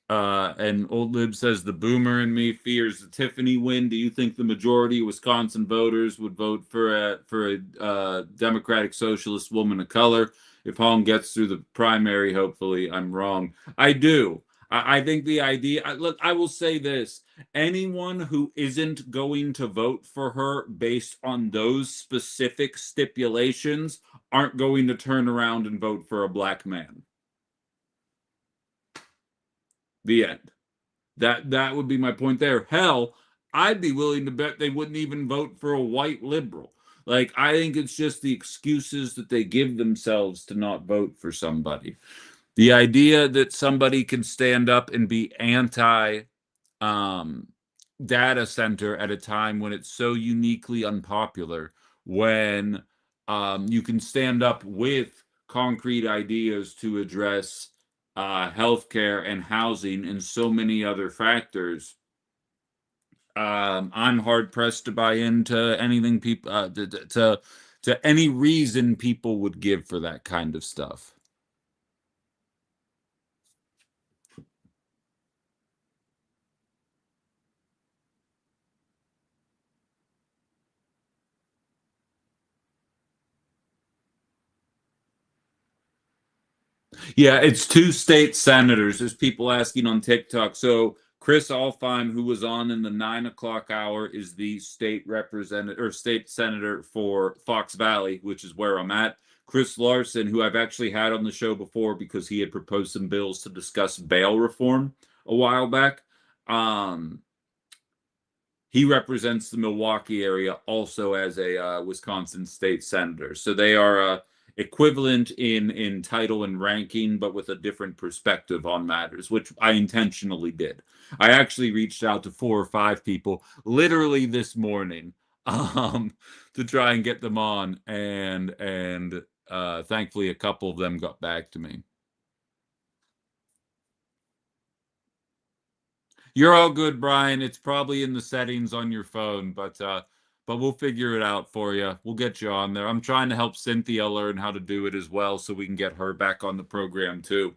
Old Lib says the boomer in me fears the Tiffany win. Do you think the majority of Wisconsin voters would vote for a Democratic Socialist woman of color if Holm gets through the primary? Hopefully, I'm wrong. I do. I think the idea. Look, I will say this: anyone who isn't going to vote for her based on those specific stipulations aren't going to turn around and vote for a black man. The end. That would be my point there. Hell, I'd be willing to bet they wouldn't even vote for a white liberal. Like, I think it's just the excuses that they give themselves to not vote for somebody. The idea that somebody can stand up and be anti data center at a time when it's so uniquely unpopular, when you can stand up with concrete ideas to address healthcare and housing and so many other factors. I'm hard pressed to buy into anything people to any reason people would give for that kind of stuff. Yeah, it's two state senators. There's people asking on TikTok. So Chris Alfheim, who was on in the 9 o'clock hour, is the state representative or state senator for Fox Valley, which is where I'm at. Chris Larson, who I've actually had on the show before because he had proposed some bills to discuss bail reform a while back. He represents the Milwaukee area also as a Wisconsin state senator. So they are equivalent in title and ranking, but with a different perspective on matters, which I intentionally did. I actually reached out to 4 or 5 people literally this morning to try and get them on, and thankfully a couple of them got back to me. You're all good, Brian. It's probably in the settings on your phone, but we'll figure it out for you. We'll get you on there. I'm trying to help Cynthia learn how to do it as well, so we can get her back on the program too.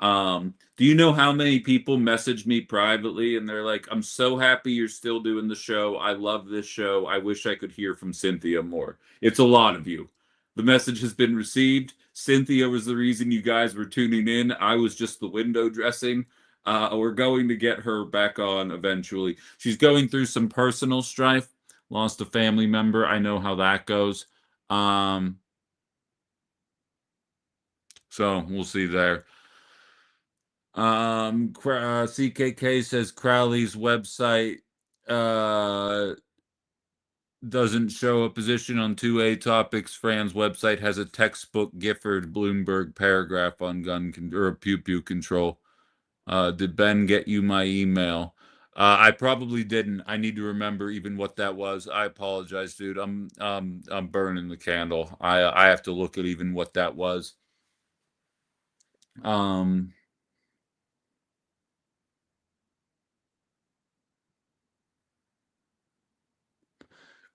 Do you know how many people message me privately and they're like, "I'm so happy you're still doing the show. I love this show. I wish I could hear from Cynthia more." It's a lot of you. The message has been received. Cynthia was the reason you guys were tuning in. I was just the window dressing. We're going to get her back on eventually. She's going through some personal strife, lost a family member. I know how that goes. So we'll see there. CKK says Crowley's website doesn't show a position on 2A topics. Fran's website has a textbook Gifford Bloomberg paragraph on gun or pew pew control. Did Ben get you my email? I probably didn't. I need to remember even what that was. I apologize, dude. I'm burning the candle. I have to look at even what that was.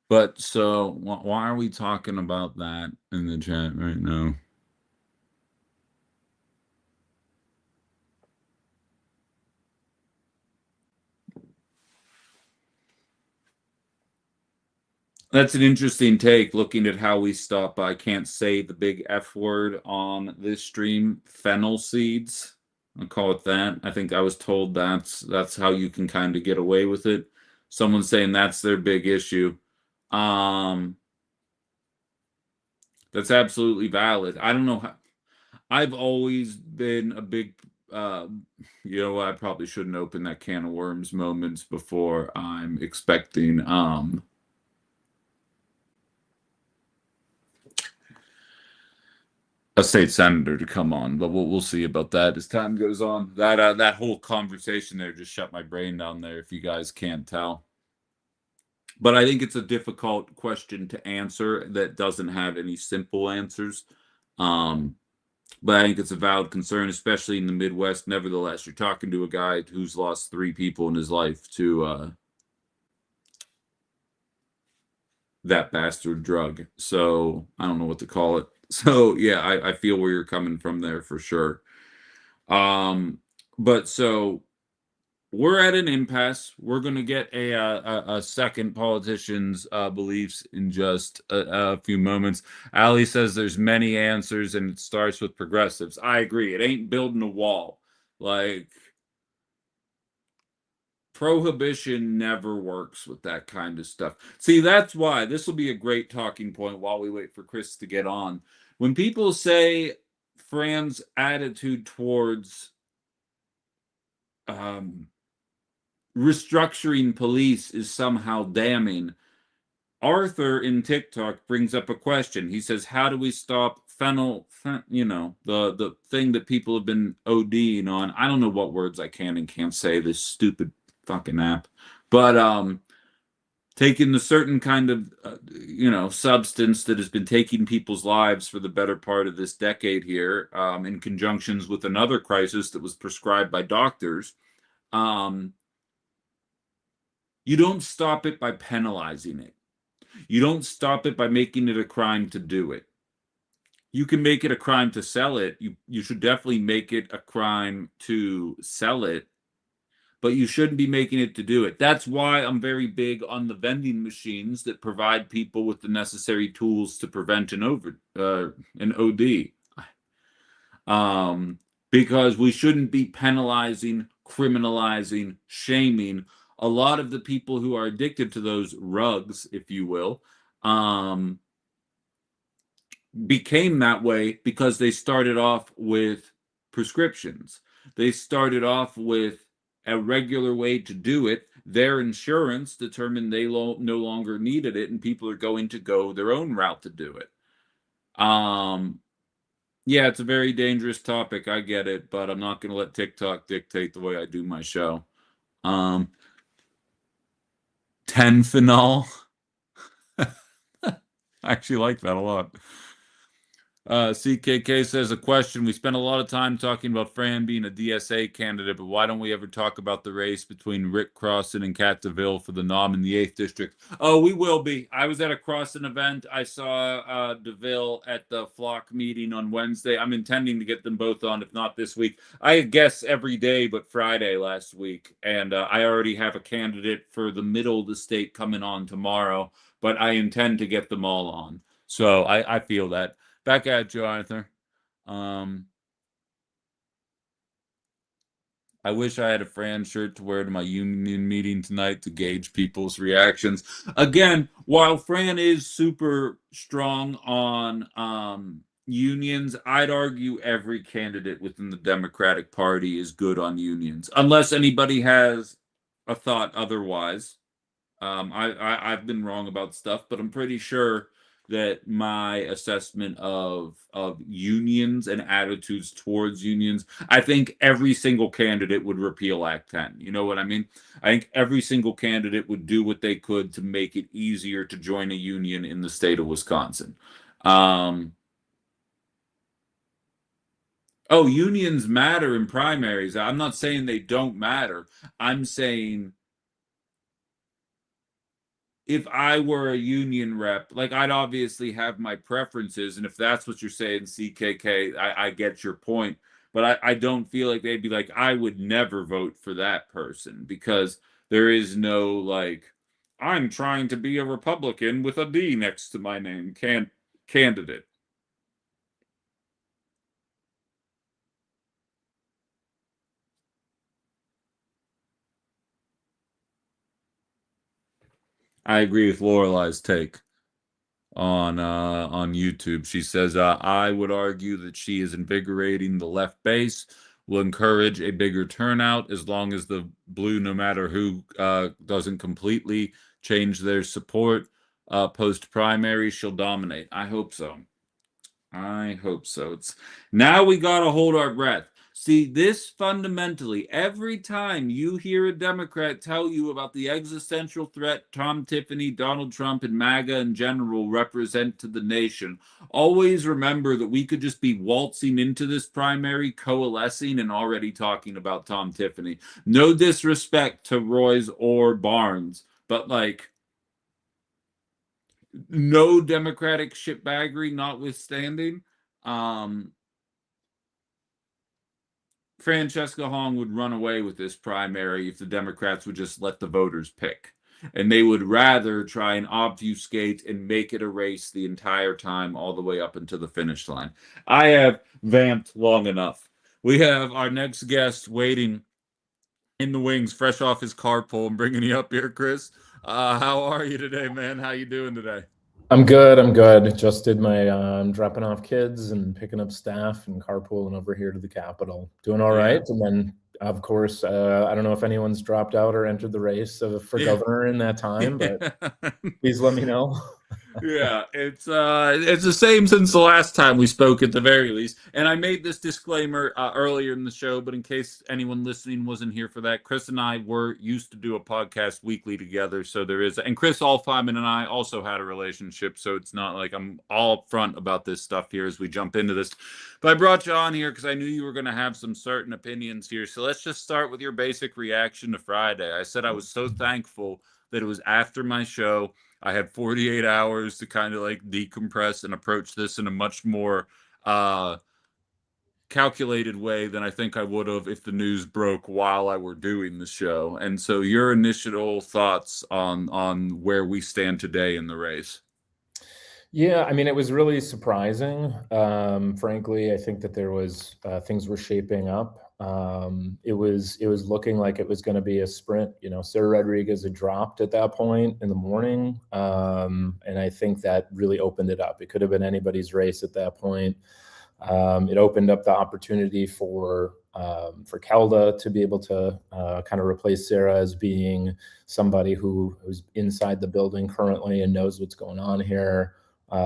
But so why are we talking about that in the chat right now? That's an interesting take, looking at how we stop, I can't say the big F word on this stream, fennel seeds. I'll call it that. I think I was told that's how you can kind of get away with it. Someone's saying that's their big issue. That's absolutely valid. I don't know how. I've always been a big I probably shouldn't open that can of worms moments before I'm expecting a state senator to come on, but we'll see about that as time goes on. That whole conversation there just shut my brain down there, if you guys can't tell. But I think it's a difficult question to answer that doesn't have any simple answers. But I think it's a valid concern, especially in the Midwest. Nevertheless, you're talking to a guy who's lost 3 people in his life to that bastard drug. So I don't know what to call it. So yeah, I feel where you're coming from there for sure. But so we're at an impasse. We're going to get a second politician's beliefs in just a few moments. Ali says there's many answers and it starts with progressives. I agree. It ain't building a wall. Like, prohibition never works with that kind of stuff. See, that's why this will be a great talking point while we wait for Chris to get on. When people say Fran's attitude towards restructuring police is somehow damning, Arthur in TikTok brings up a question. He says, how do we stop the thing that people have been ODing on? I don't know what words I can and can't say, this stupid fucking app. But taking the certain kind of substance that has been taking people's lives for the better part of this decade here, in conjunctions with another crisis that was prescribed by doctors, you don't stop it by penalizing it. You don't stop it by making it a crime to do it. You can make it a crime to sell it. You should definitely make it a crime to sell it, but you shouldn't be making it to do it. That's why I'm very big on the vending machines that provide people with the necessary tools to prevent an OD. Because we shouldn't be penalizing, criminalizing, shaming a lot of the people who are addicted to those rugs, if you will. Became that way because they started off with prescriptions. They started off with a regular way to do it. Their insurance determined they no longer needed it, and people are going to go their own route to do it. Yeah, it's a very dangerous topic. I get it, but I'm not going to let TikTok dictate the way I do my show. Tenphenol. I actually like that a lot. CKK says a question. We spent a lot of time talking about Fran being a DSA candidate, but why don't we ever talk about the race between Rick Crossan and Kat DeVille for the nom in the 8th District? Oh, we will be. I was at a Crossan event. I saw DeVille at the Flock meeting on Wednesday. I'm intending to get them both on, if not this week. I guess every day but Friday last week, and I already have a candidate for the middle of the state coming on tomorrow, but I intend to get them all on. So I feel that. Back at you, Arthur. I wish I had a Fran shirt to wear to my union meeting tonight to gauge people's reactions. Again, while Fran is super strong on unions, I'd argue every candidate within the Democratic Party is good on unions, unless anybody has a thought otherwise. I've been wrong about stuff, but I'm pretty sure that my assessment of unions and attitudes towards unions, I think every single candidate would repeal Act 10. You know what I mean? I think every single candidate would do what they could to make it easier to join a union in the state of Wisconsin. Oh, unions matter in primaries. I'm not saying they don't matter. I'm saying if I were a union rep, like I'd obviously have my preferences, and if that's what you're saying, CKK, I get your point, but I don't feel like they'd be like, I would never vote for that person, because there is no like, I'm trying to be a Republican with a D next to my name candidate. I agree with Lorelei's take on YouTube. She says, I would argue that she is invigorating the left base, will encourage a bigger turnout as long as the blue, no matter who, doesn't completely change their support post primary, she'll dominate. I hope so. I hope so. It's now we gotta hold our breath. See, this fundamentally, every time you hear a Democrat tell you about the existential threat Tom Tiffany, Donald Trump, and MAGA in general represent to the nation, always remember that we could just be waltzing into this primary, coalescing, and already talking about Tom Tiffany. No disrespect to Royce or Barnes, but like, no Democratic shitbaggery notwithstanding, Francesca Hong would run away with this primary if the Democrats would just let the voters pick. And they would rather try and obfuscate and make it a race the entire time, all the way up into the finish line. I have vamped long enough. We have our next guest waiting in the wings, fresh off his carpool. I'm bringing you up here, Chris. How are you today, man? How you doing today? I'm good. I'm good. Just did my dropping off kids and picking up staff and carpooling over here to the Capitol. Doing all right. And then, of course, I don't know if anyone's dropped out or entered the race for governor in that time, but please let me know. Yeah, it's the same since the last time we spoke at the very least. And I made this disclaimer earlier in the show, but in case anyone listening wasn't here for that, Chris and I were used to do a podcast weekly together. So there is, and Chris Alfeiman and I also had a relationship. So it's not like I'm all upfront about this stuff here as we jump into this. But I brought you on here because I knew you were going to have some certain opinions here. So let's just start with your basic reaction to Friday. I said I was so thankful that it was after my show. I had 48 hours to kind of like decompress and approach this in a much more calculated way than I think I would have if the news broke while I were doing the show. And so your initial thoughts on where we stand today in the race. Yeah, I mean, it was really surprising. Frankly, I think that there was things were shaping up. It was looking like it was going to be a sprint. You know, Sarah Rodriguez had dropped at that point in the morning, and I think that really opened it up. It could have been anybody's race at that point. It opened up the opportunity for Kelda to be able to kind of replace Sarah as being somebody who's inside the building currently and knows what's going on here.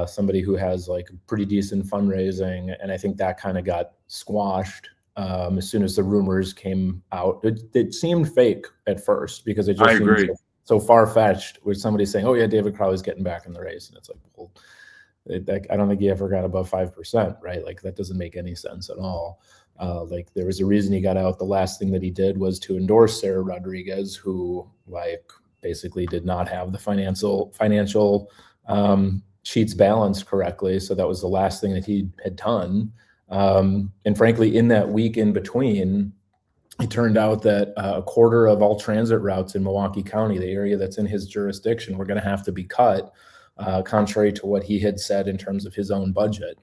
Somebody who has like pretty decent fundraising, and I think that kind of got squashed as soon as the rumors came out. It seemed fake at first because it just seemed so far-fetched with somebody saying, "Oh yeah, David Crowley's getting back in the race," and it's like, well, I don't think he ever got above 5%, right? Like that doesn't make any sense at all. Like there was a reason he got out. The last thing that he did was to endorse Sarah Rodriguez, who like basically did not have the financial sheets balanced correctly. So that was the last thing that he had done. And frankly, in that week in between, it turned out that a quarter of all transit routes in Milwaukee County, the area that's in his jurisdiction, were going to have to be cut, contrary to what he had said in terms of his own budget.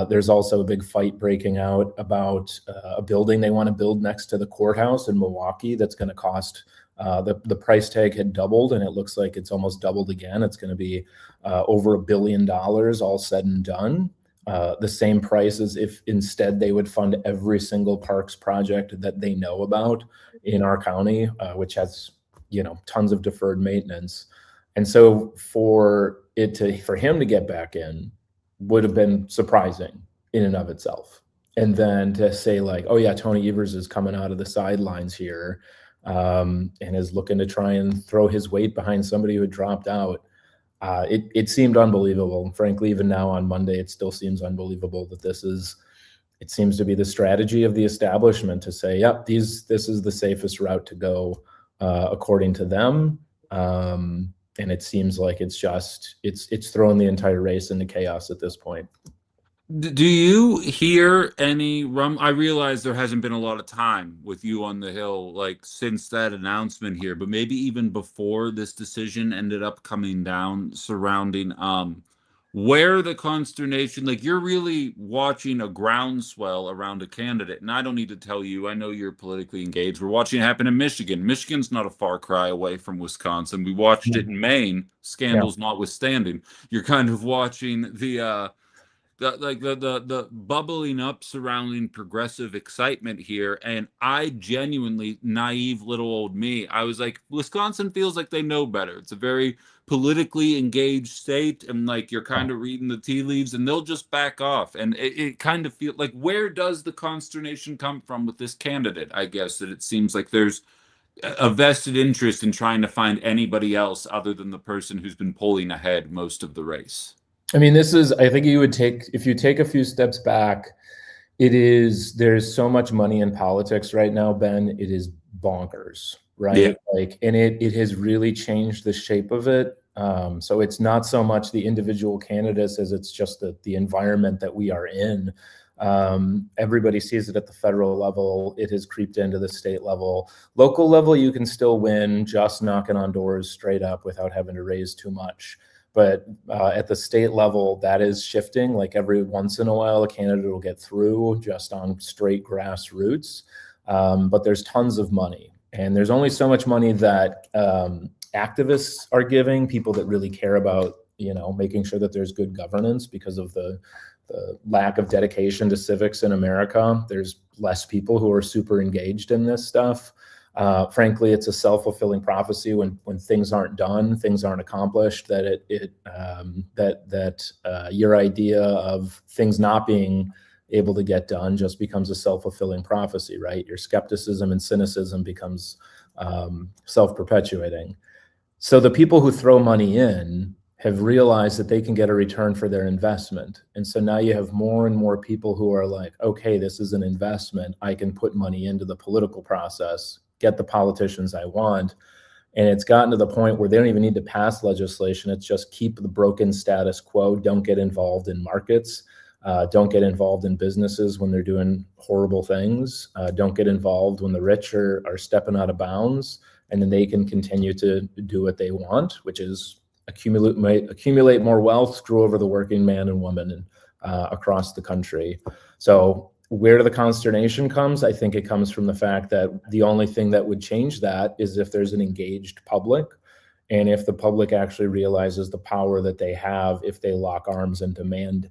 There's also a big fight breaking out about a building they want to build next to the courthouse in Milwaukee that's going to cost the price tag had doubled, and it looks like it's almost doubled again. It's going to be over $1 billion all said and done. The same price as if instead they would fund every single parks project that they know about in our county, which has, you know, tons of deferred maintenance. And so for him to get back in would have been surprising in and of itself. And then to say like, oh yeah, Tony Evers is coming out of the sidelines here and is looking to try and throw his weight behind somebody who had dropped out. It seemed unbelievable. Frankly, even now on Monday, it still seems unbelievable that it seems to be the strategy of the establishment to say, yep, this is the safest route to go according to them. And it seems like it's thrown the entire race into chaos at this point. Do you hear any I realize there hasn't been a lot of time with you on the Hill, like since that announcement here, but maybe even before this decision ended up coming down surrounding where the consternation, like you're really watching a groundswell around a candidate. And I don't need to tell you, I know you're politically engaged. We're watching it happen in Michigan. Michigan's not a far cry away from Wisconsin. We watched it in Maine, scandals notwithstanding. You're kind of watching the bubbling up surrounding progressive excitement here. And I genuinely, naive little old me, I was like, Wisconsin feels like they know better. It's a very politically engaged state, and like you're kind of reading the tea leaves and they'll just back off. And it kind of feels like, where does the consternation come from with this candidate? I guess that it seems like there's a vested interest in trying to find anybody else other than the person who's been pulling ahead most of the race. I mean, I think if you take a few steps back, there's so much money in politics right now, Ben, it is bonkers, right? Yeah. Like, and it has really changed the shape of it. So it's not so much the individual candidates as it's just the environment that we are in. Everybody sees it at the federal level. It has creeped into the state level. Local level, you can still win just knocking on doors straight up without having to raise too much. But at the state level, that is shifting. Like every once in a while, a candidate will get through just on straight grassroots. But there's tons of money. And there's only so much money that activists are giving, people that really care about, making sure that there's good governance because of the lack of dedication to civics in America. There's less people who are super engaged in this stuff. Frankly, it's a self-fulfilling prophecy when things aren't done, things aren't accomplished, that your idea of things not being able to get done just becomes a self-fulfilling prophecy, right? Your skepticism and cynicism becomes self-perpetuating. So the people who throw money in have realized that they can get a return for their investment. And so now you have more and more people who are like, okay, this is an investment. I can put money into the political process, get the politicians I want. And it's gotten to the point where they don't even need to pass legislation. It's just keep the broken status quo. Don't get involved in markets. Don't get involved in businesses when they're doing horrible things. Don't get involved when the rich are stepping out of bounds. And then they can continue to do what they want, which is accumulate more wealth, screw over the working man and woman across the country. So where the consternation comes, I think it comes from the fact that the only thing that would change that is if there's an engaged public, and if the public actually realizes the power that they have if they lock arms and demand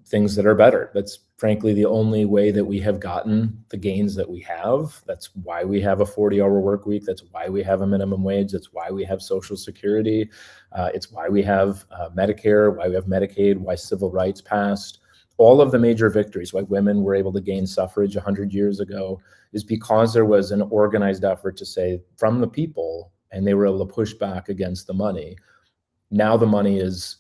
things that are better. That's frankly the only way that we have gotten the gains that we have. That's why we have a 40-hour work week. That's why we have a minimum wage. That's why we have Social Security. It's why we have Medicare, why we have Medicaid, why civil rights passed. All of the major victories, why women were able to gain suffrage 100 years ago, is because there was an organized effort to say from the people, and they were able to push back against the money. Now the money is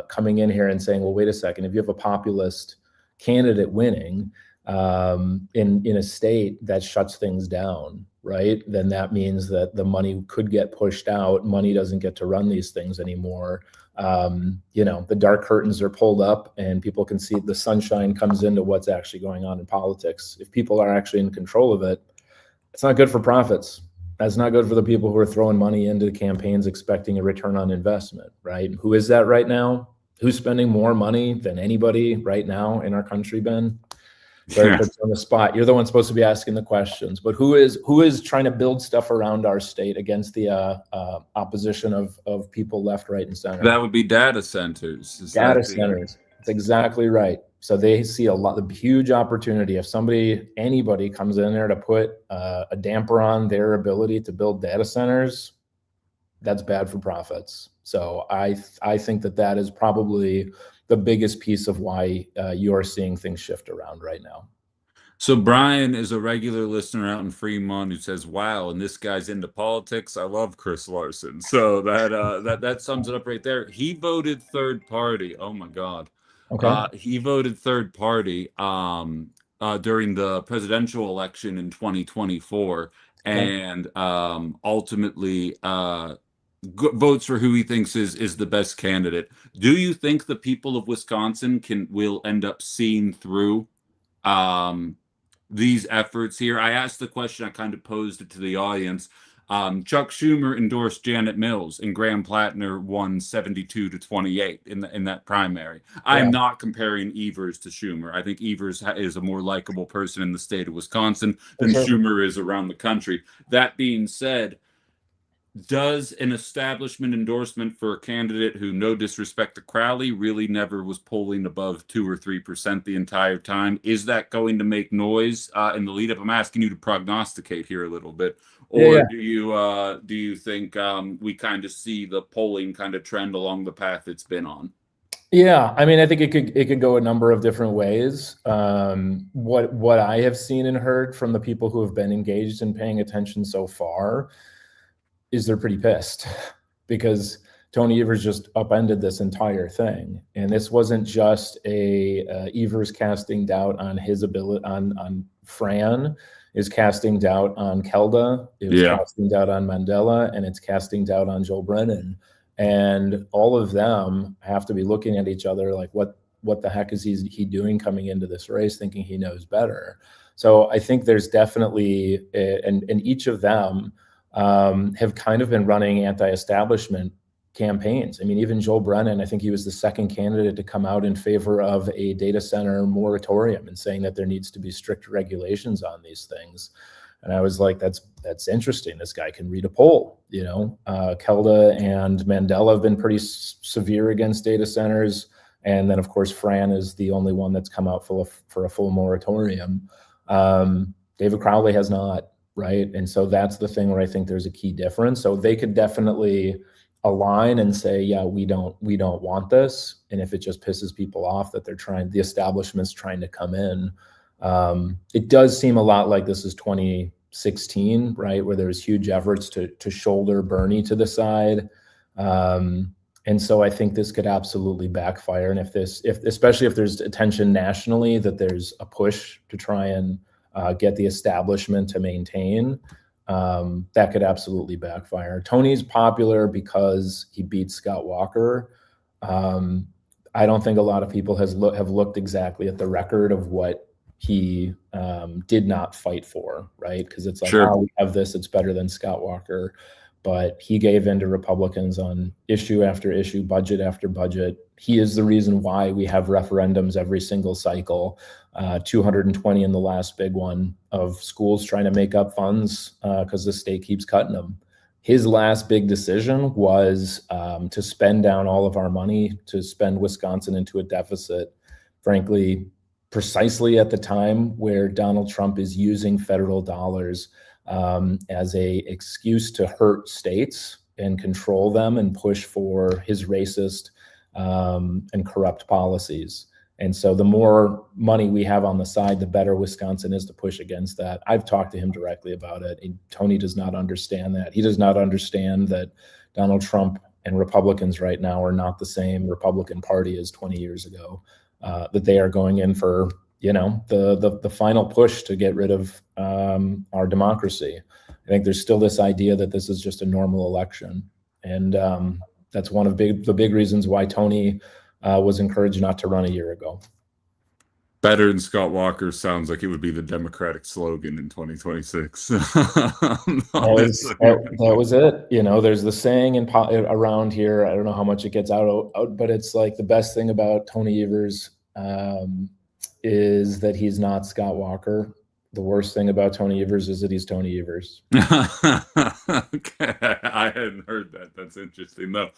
coming in here and saying, well, wait a second, if you have a populist candidate winning in a state that shuts things down, right, then that means that the money could get pushed out. Money doesn't get to run these things anymore. The dark curtains are pulled up and people can see the sunshine comes into what's actually going on in politics. If people are actually in control of it, it's not good for profits. That's not good for the people who are throwing money into campaigns expecting a return on investment, right? Who is that right now? Who's spending more money than anybody right now in our country, Ben? Sorry to put you on the spot. You're the one supposed to be asking the questions, but who is trying to build stuff around our state against the opposition of people left, right, and center? That would be data centers. Data centers. That's exactly right. So they see the huge opportunity. If anybody comes in there to put a damper on their ability to build data centers, that's bad for profits. So I think that is probably the biggest piece of why you're seeing things shift around right now. So Brian is a regular listener out in Fremont who says, wow, and this guy's into politics. I love Chris Larson. So that sums it up right there. He voted third party. Oh my God. Okay. He voted third party during the presidential election in 2024, and ultimately votes for who he thinks is the best candidate. Do you think the people of Wisconsin will end up seeing through these efforts here? I asked the question, I kind of posed it to the audience. Chuck Schumer endorsed Janet Mills, and Graham Plattner won 72-28 in that primary. Yeah. I'm not comparing Evers to Schumer. I think Evers is a more likable person in the state of Wisconsin than Schumer is around the country. That being said, does an establishment endorsement for a candidate who, no disrespect to Crowley, really never was polling above 2 or 3% the entire time, is that going to make noise in the lead up? I'm asking you to prognosticate here a little bit. Or do you think we kind of see the polling kind of trend along the path it's been on? Yeah, I mean, I think it could go a number of different ways. What I have seen and heard from the people who have been engaged and paying attention so far is they're pretty pissed because Tony Evers just upended this entire thing. And this wasn't just Evers casting doubt on his ability, on Fran, is casting doubt on Kelda, it was casting doubt on Mandela, and it's casting doubt on Joe Brennan. And all of them have to be looking at each other like, what the heck is he doing coming into this race, thinking he knows better? So I think there's definitely, and each of them have kind of been running anti-establishment campaigns. I mean, even Joel Brennan, I think he was the second candidate to come out in favor of a data center moratorium and saying that there needs to be strict regulations on these things. And I was like, that's interesting. This guy can read a poll, Kelda and Mandela have been pretty severe against data centers. And then of course, Fran is the only one that's come out for a full moratorium. David Crowley has not. right? And so that's the thing where I think there's a key difference. So they could definitely align and say, yeah, we don't want this. And if it just pisses people off that the establishment's trying to come in, it does seem a lot like this is 2016, right? Where there's huge efforts to shoulder Bernie to the side. And so I think this could absolutely backfire. And especially if there's attention nationally that there's a push to try and get the establishment to maintain, that could absolutely backfire. Tony's popular because he beat Scott Walker. I don't think a lot of people have looked exactly at the record of what he did not fight for, right? Because it's like, Sure. oh, we have this, it's better than Scott Walker. But he gave in to Republicans on issue after issue, budget after budget. He is the reason why we have referendums every single cycle, 220 in the last big one, of schools trying to make up funds because the state keeps cutting them. His last big decision was to spend down all of our money, to spend Wisconsin into a deficit, frankly, precisely at the time where Donald Trump is using federal dollars as a excuse to hurt states and control them and push for his racist and corrupt policies. And so the more money we have on the side, the better Wisconsin is to push against that. I've talked to him directly about it. Tony does not understand that. He does not understand that Donald Trump and Republicans right now are not the same Republican Party as 20 years ago, that they are going in for, the final push to get rid of our democracy. I think there's still this idea that this is just a normal election. And that's one of the big reasons why Tony was encouraged not to run a year ago. Better than Scott Walker sounds like it would be the Democratic slogan in 2026. That was it. There's the saying around here, I don't know how much it gets out, but it's like the best thing about Tony Evers is that he's not Scott Walker. The worst thing about Tony Evers is that he's Tony Evers. Okay. I hadn't heard that. That's interesting, though.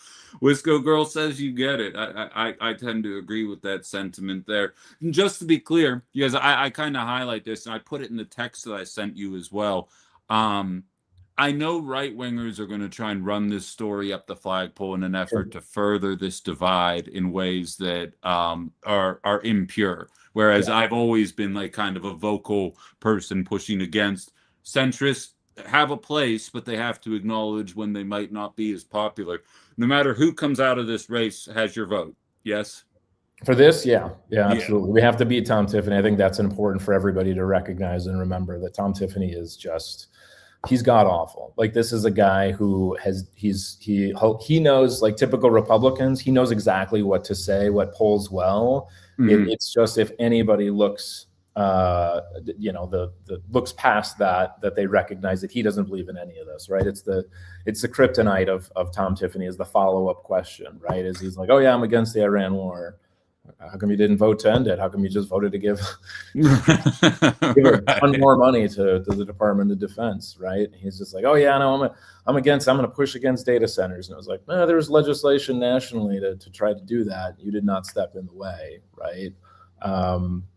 Wisco Girl says you get it. I tend to agree with that sentiment there. And just to be clear, because I kind of highlight this, and I put it in the text that I sent you as well. I know right-wingers are going to try and run this story up the flagpole in an effort to further this divide in ways that are impure. Whereas I've always been like kind of a vocal person pushing against. Centrists have a place, but they have to acknowledge when they might not be as popular. No matter who comes out of this race has your vote. Yes? For this, yeah, absolutely. We have to beat Tom Tiffany. I think that's important for everybody to recognize and remember that Tom Tiffany is he's god awful. Like, this is a guy who he knows, like typical Republicans, he knows exactly what to say, what polls well. Mm-hmm. It's just if anybody looks, looks past that they recognize that he doesn't believe in any of this, right? It's the kryptonite of Tom Tiffany is the follow-up question, right? Is he's like, oh yeah, I'm against the Iran war. How come you didn't vote to end it? How come you just voted to give a ton more money to the Department of Defense, right? He's just like, oh yeah, no, I'm going to push against data centers. And it was like, no, there's legislation nationally to try to do that. You did not step in the way, right?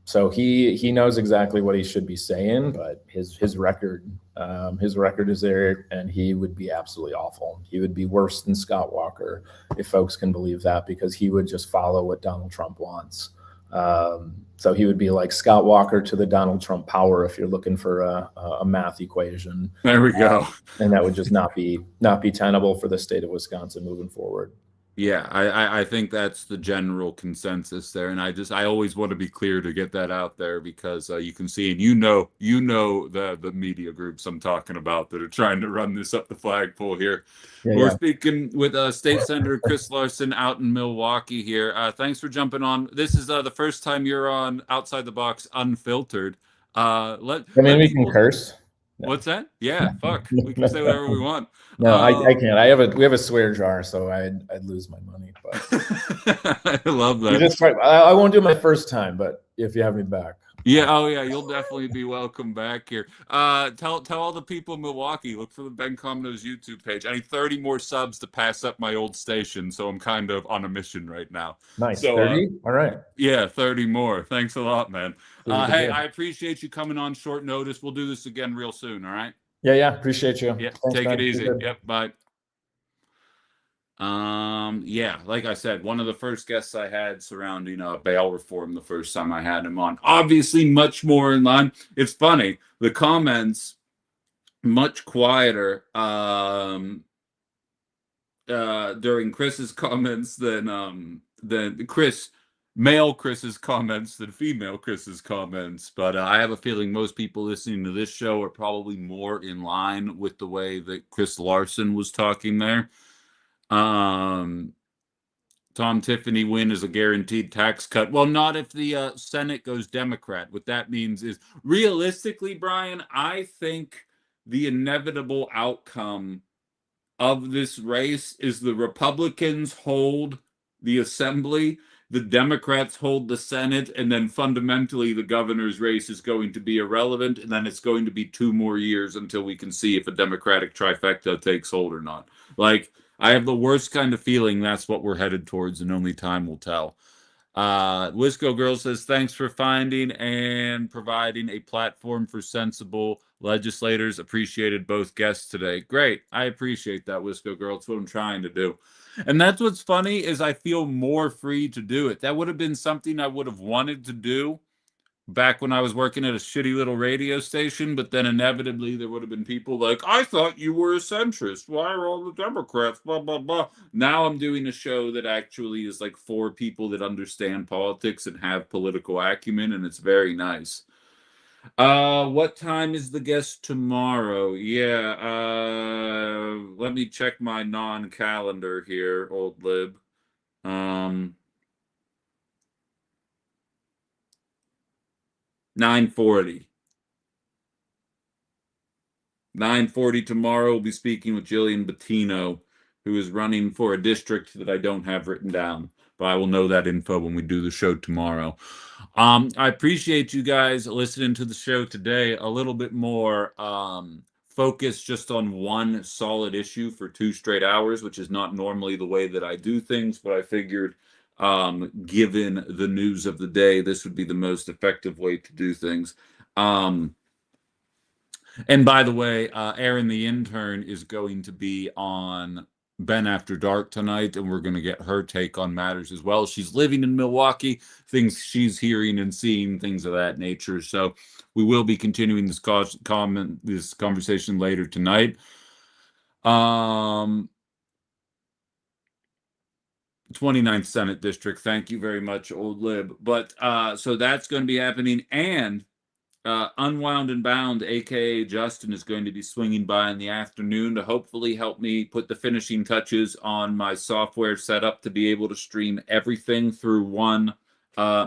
So he knows exactly what he should be saying, but his record is there, and he would be absolutely awful. He would be worse than Scott Walker, if folks can believe that, because he would just follow what Donald Trump wants. So he would be like Scott Walker to the Donald Trump power, if you're looking for a math equation. There we go. And that would just not be tenable for the state of Wisconsin moving forward. Yeah, I think that's the general consensus there, and I always want to be clear to get that out there, because you can see, and you know the media groups I'm talking about that are trying to run this up the flagpole here. We're speaking with State Senator Chris Larson out in Milwaukee here. Thanks for jumping on. This is the first time you're on Outside the Box Unfiltered. We can curse. No. What's that? Yeah, fuck. We can say whatever we want. No, I can't. We have a swear jar, so I'd lose my money. But I love that. I won't do my first time, but if you have me back. Yeah, oh yeah, you'll definitely be welcome back here. Tell all the people in Milwaukee, look for the Ben Cominos YouTube page. I need 30 more subs to pass up my old station, so I'm kind of on a mission right now. Nice. So, 30? All right. Yeah, 30 more. Thanks a lot, man. Hey, I appreciate you coming on short notice. We'll do this again real soon, all right? Yeah. Appreciate you. Yep. Thanks, Take man. it Be easy. good. Yep. Bye. Yeah, like I said, one of the first guests I had surrounding bail reform the first time I had him on. Obviously, much more in line. It's funny, the comments much quieter during Chris's comments than male Chris's comments than female Chris's comments. But I have a feeling most people listening to this show are probably more in line with the way that Chris Larson was talking there. Tom Tiffany win is a guaranteed tax cut. Well, not if the Senate goes Democrat. What that means is, realistically, Brian, I think the inevitable outcome of this race is the Republicans hold the Assembly, the Democrats hold the Senate, and then fundamentally the governor's race is going to be irrelevant, and then it's going to be 2 more years until we can see if a Democratic trifecta takes hold or not. Like, I have the worst kind of feeling that's what we're headed towards, and only time will tell. Wisco Girl says, thanks for finding and providing a platform for sensible legislators. Appreciated both guests today. Great. I appreciate that, Wisco Girl. It's what I'm trying to do. And that's what's funny is I feel more free to do it. That would have been something I would have wanted to do back when I was working at a shitty little radio station, but then inevitably there would have been people like, I thought you were a centrist. Why are all the Democrats? Blah, blah, blah. Now I'm doing a show that actually is like for people that understand politics and have political acumen, and it's very nice. What time is the guest tomorrow? Yeah, let me check my non-calendar here, old lib. 9:40. 9:40 tomorrow, we'll be speaking with Jillian Bettino, who is running for a district that I don't have written down, but I will know that info when we do the show tomorrow. I appreciate you guys listening to the show today. A little bit more focused just on one solid issue for 2 straight hours, which is not normally the way that I do things, but I figured given the news of the day, this would be the most effective way to do things. And by the way, Erin the intern is going to be on Ben After Dark tonight, and we're going to get her take on matters as well. She's living in Milwaukee, things she's hearing and seeing, things of that nature. So we will be continuing this conversation later tonight. 29th Senate District. Thank you very much, old lib. But so that's going to be happening, and Unwound and Bound, aka Justin, is going to be swinging by in the afternoon to hopefully help me put the finishing touches on my software setup to be able to stream everything through one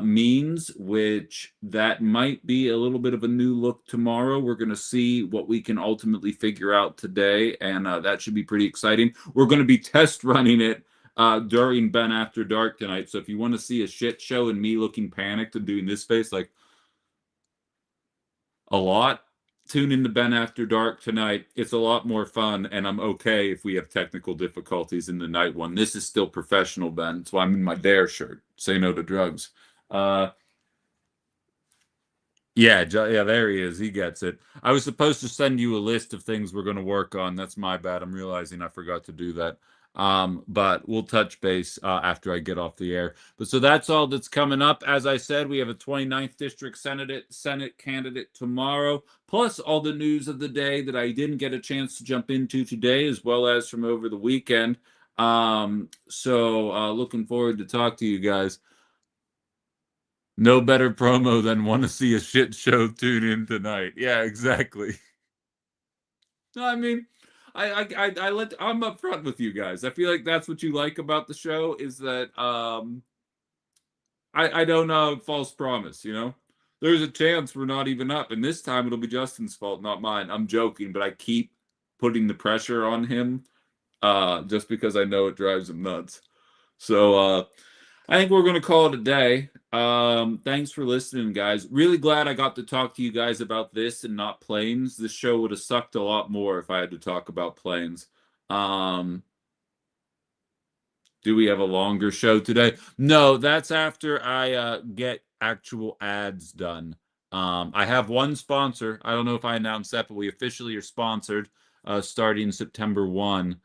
means, which that might be a little bit of a new look tomorrow. We're going to see what we can ultimately figure out today, and that should be pretty exciting. We're going to be test running it during Ben After Dark tonight, so if you want to see a shit show and me looking panicked and doing this face like a lot, tune into Ben After Dark tonight. It's a lot more fun, and I'm okay if we have technical difficulties in the night one. This is still professional, Ben. That's why I'm in my Dare shirt. Say no to drugs. Yeah, there he is. He gets it. I was supposed to send you a list of things we're going to work on. That's my bad. I'm realizing I forgot to do that. But we'll touch base after I get off the air. But so that's all that's coming up. As I said, we have a 29th District Senate candidate tomorrow, plus all the news of the day that I didn't get a chance to jump into today, as well as from over the weekend. So looking forward to talk to you guys. No better promo than want to see a shit show, tune in tonight. Yeah, exactly. No, I mean, I'm upfront with you guys. I feel like that's what you like about the show is that I don't false promise, you know? There's a chance we're not even up, and this time it'll be Justin's fault, not mine. I'm joking, but I keep putting the pressure on him just because I know it drives him nuts. So I think we're going to call it a day. Thanks for listening, guys. Really glad I got to talk to you guys about this and not planes. This show would have sucked a lot more if I had to talk about planes. Do we have a longer show today? No, that's after I get actual ads done. I have one sponsor. I don't know if I announced that, but we officially are sponsored starting September 1.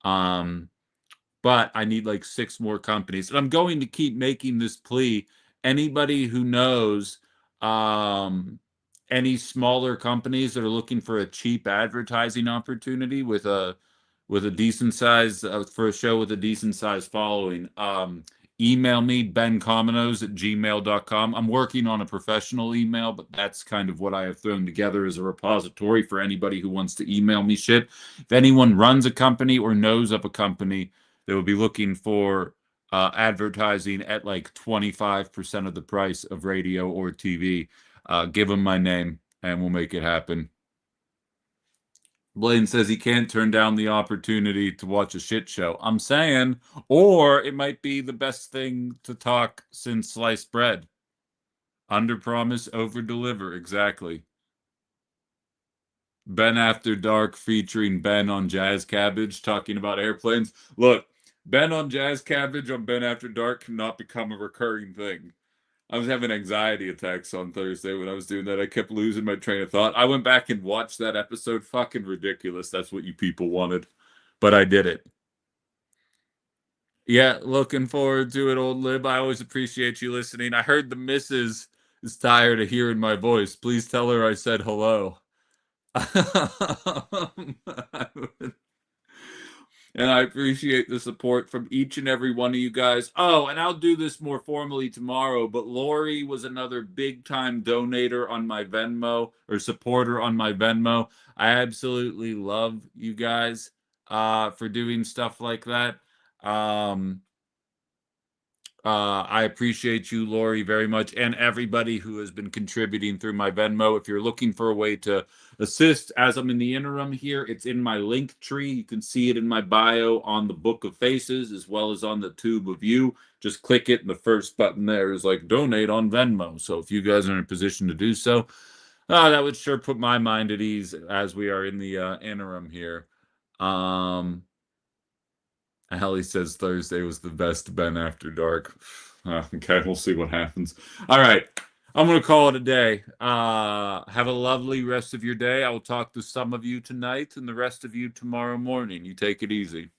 But I need like 6 more companies. And I'm going to keep making this plea. Anybody who knows any smaller companies that are looking for a cheap advertising opportunity with a decent size for a show with a decent size following, email me, bencominos@gmail.com. I'm working on a professional email, but that's kind of what I have thrown together as a repository for anybody who wants to email me shit. If anyone runs a company or knows of a company that would be looking for advertising at like 25% of the price of radio or TV, give them my name and we'll make it happen. Blaine says he can't turn down the opportunity to watch a shit show. I'm saying, or it might be the best thing to talk since sliced bread. Under promise, over deliver. Exactly. Ben After Dark featuring Ben on Jazz Cabbage talking about airplanes. Look, Ben on Jazz Cabbage on Ben After Dark cannot become a recurring thing. I was having anxiety attacks on Thursday when I was doing that. I kept losing my train of thought. I went back and watched that episode. Fucking ridiculous. That's what you people wanted. But I did it. Yeah, looking forward to it, old Lib. I always appreciate you listening. I heard the missus is tired of hearing my voice. Please tell her I said hello. And I appreciate the support from each and every one of you guys. Oh, and I'll do this more formally tomorrow, but Lori was another big time donator on my Venmo, or supporter on my Venmo. I absolutely love you guys for doing stuff like that. I appreciate you, Lori, very much, and everybody who has been contributing through my Venmo. If you're looking for a way to assist as I'm in the interim here, it's in my link tree. You can see it in my bio on the Book of Faces as well as on the Tube of You. Just click it, and the first button there is like donate on Venmo. So if you guys are in a position to do so, that would sure put my mind at ease as we are in the interim here. Hallie says Thursday was the best Ben After Dark. Okay, we'll see what happens. All right, I'm going to call it a day. Have a lovely rest of your day. I will talk to some of you tonight and the rest of you tomorrow morning. You take it easy.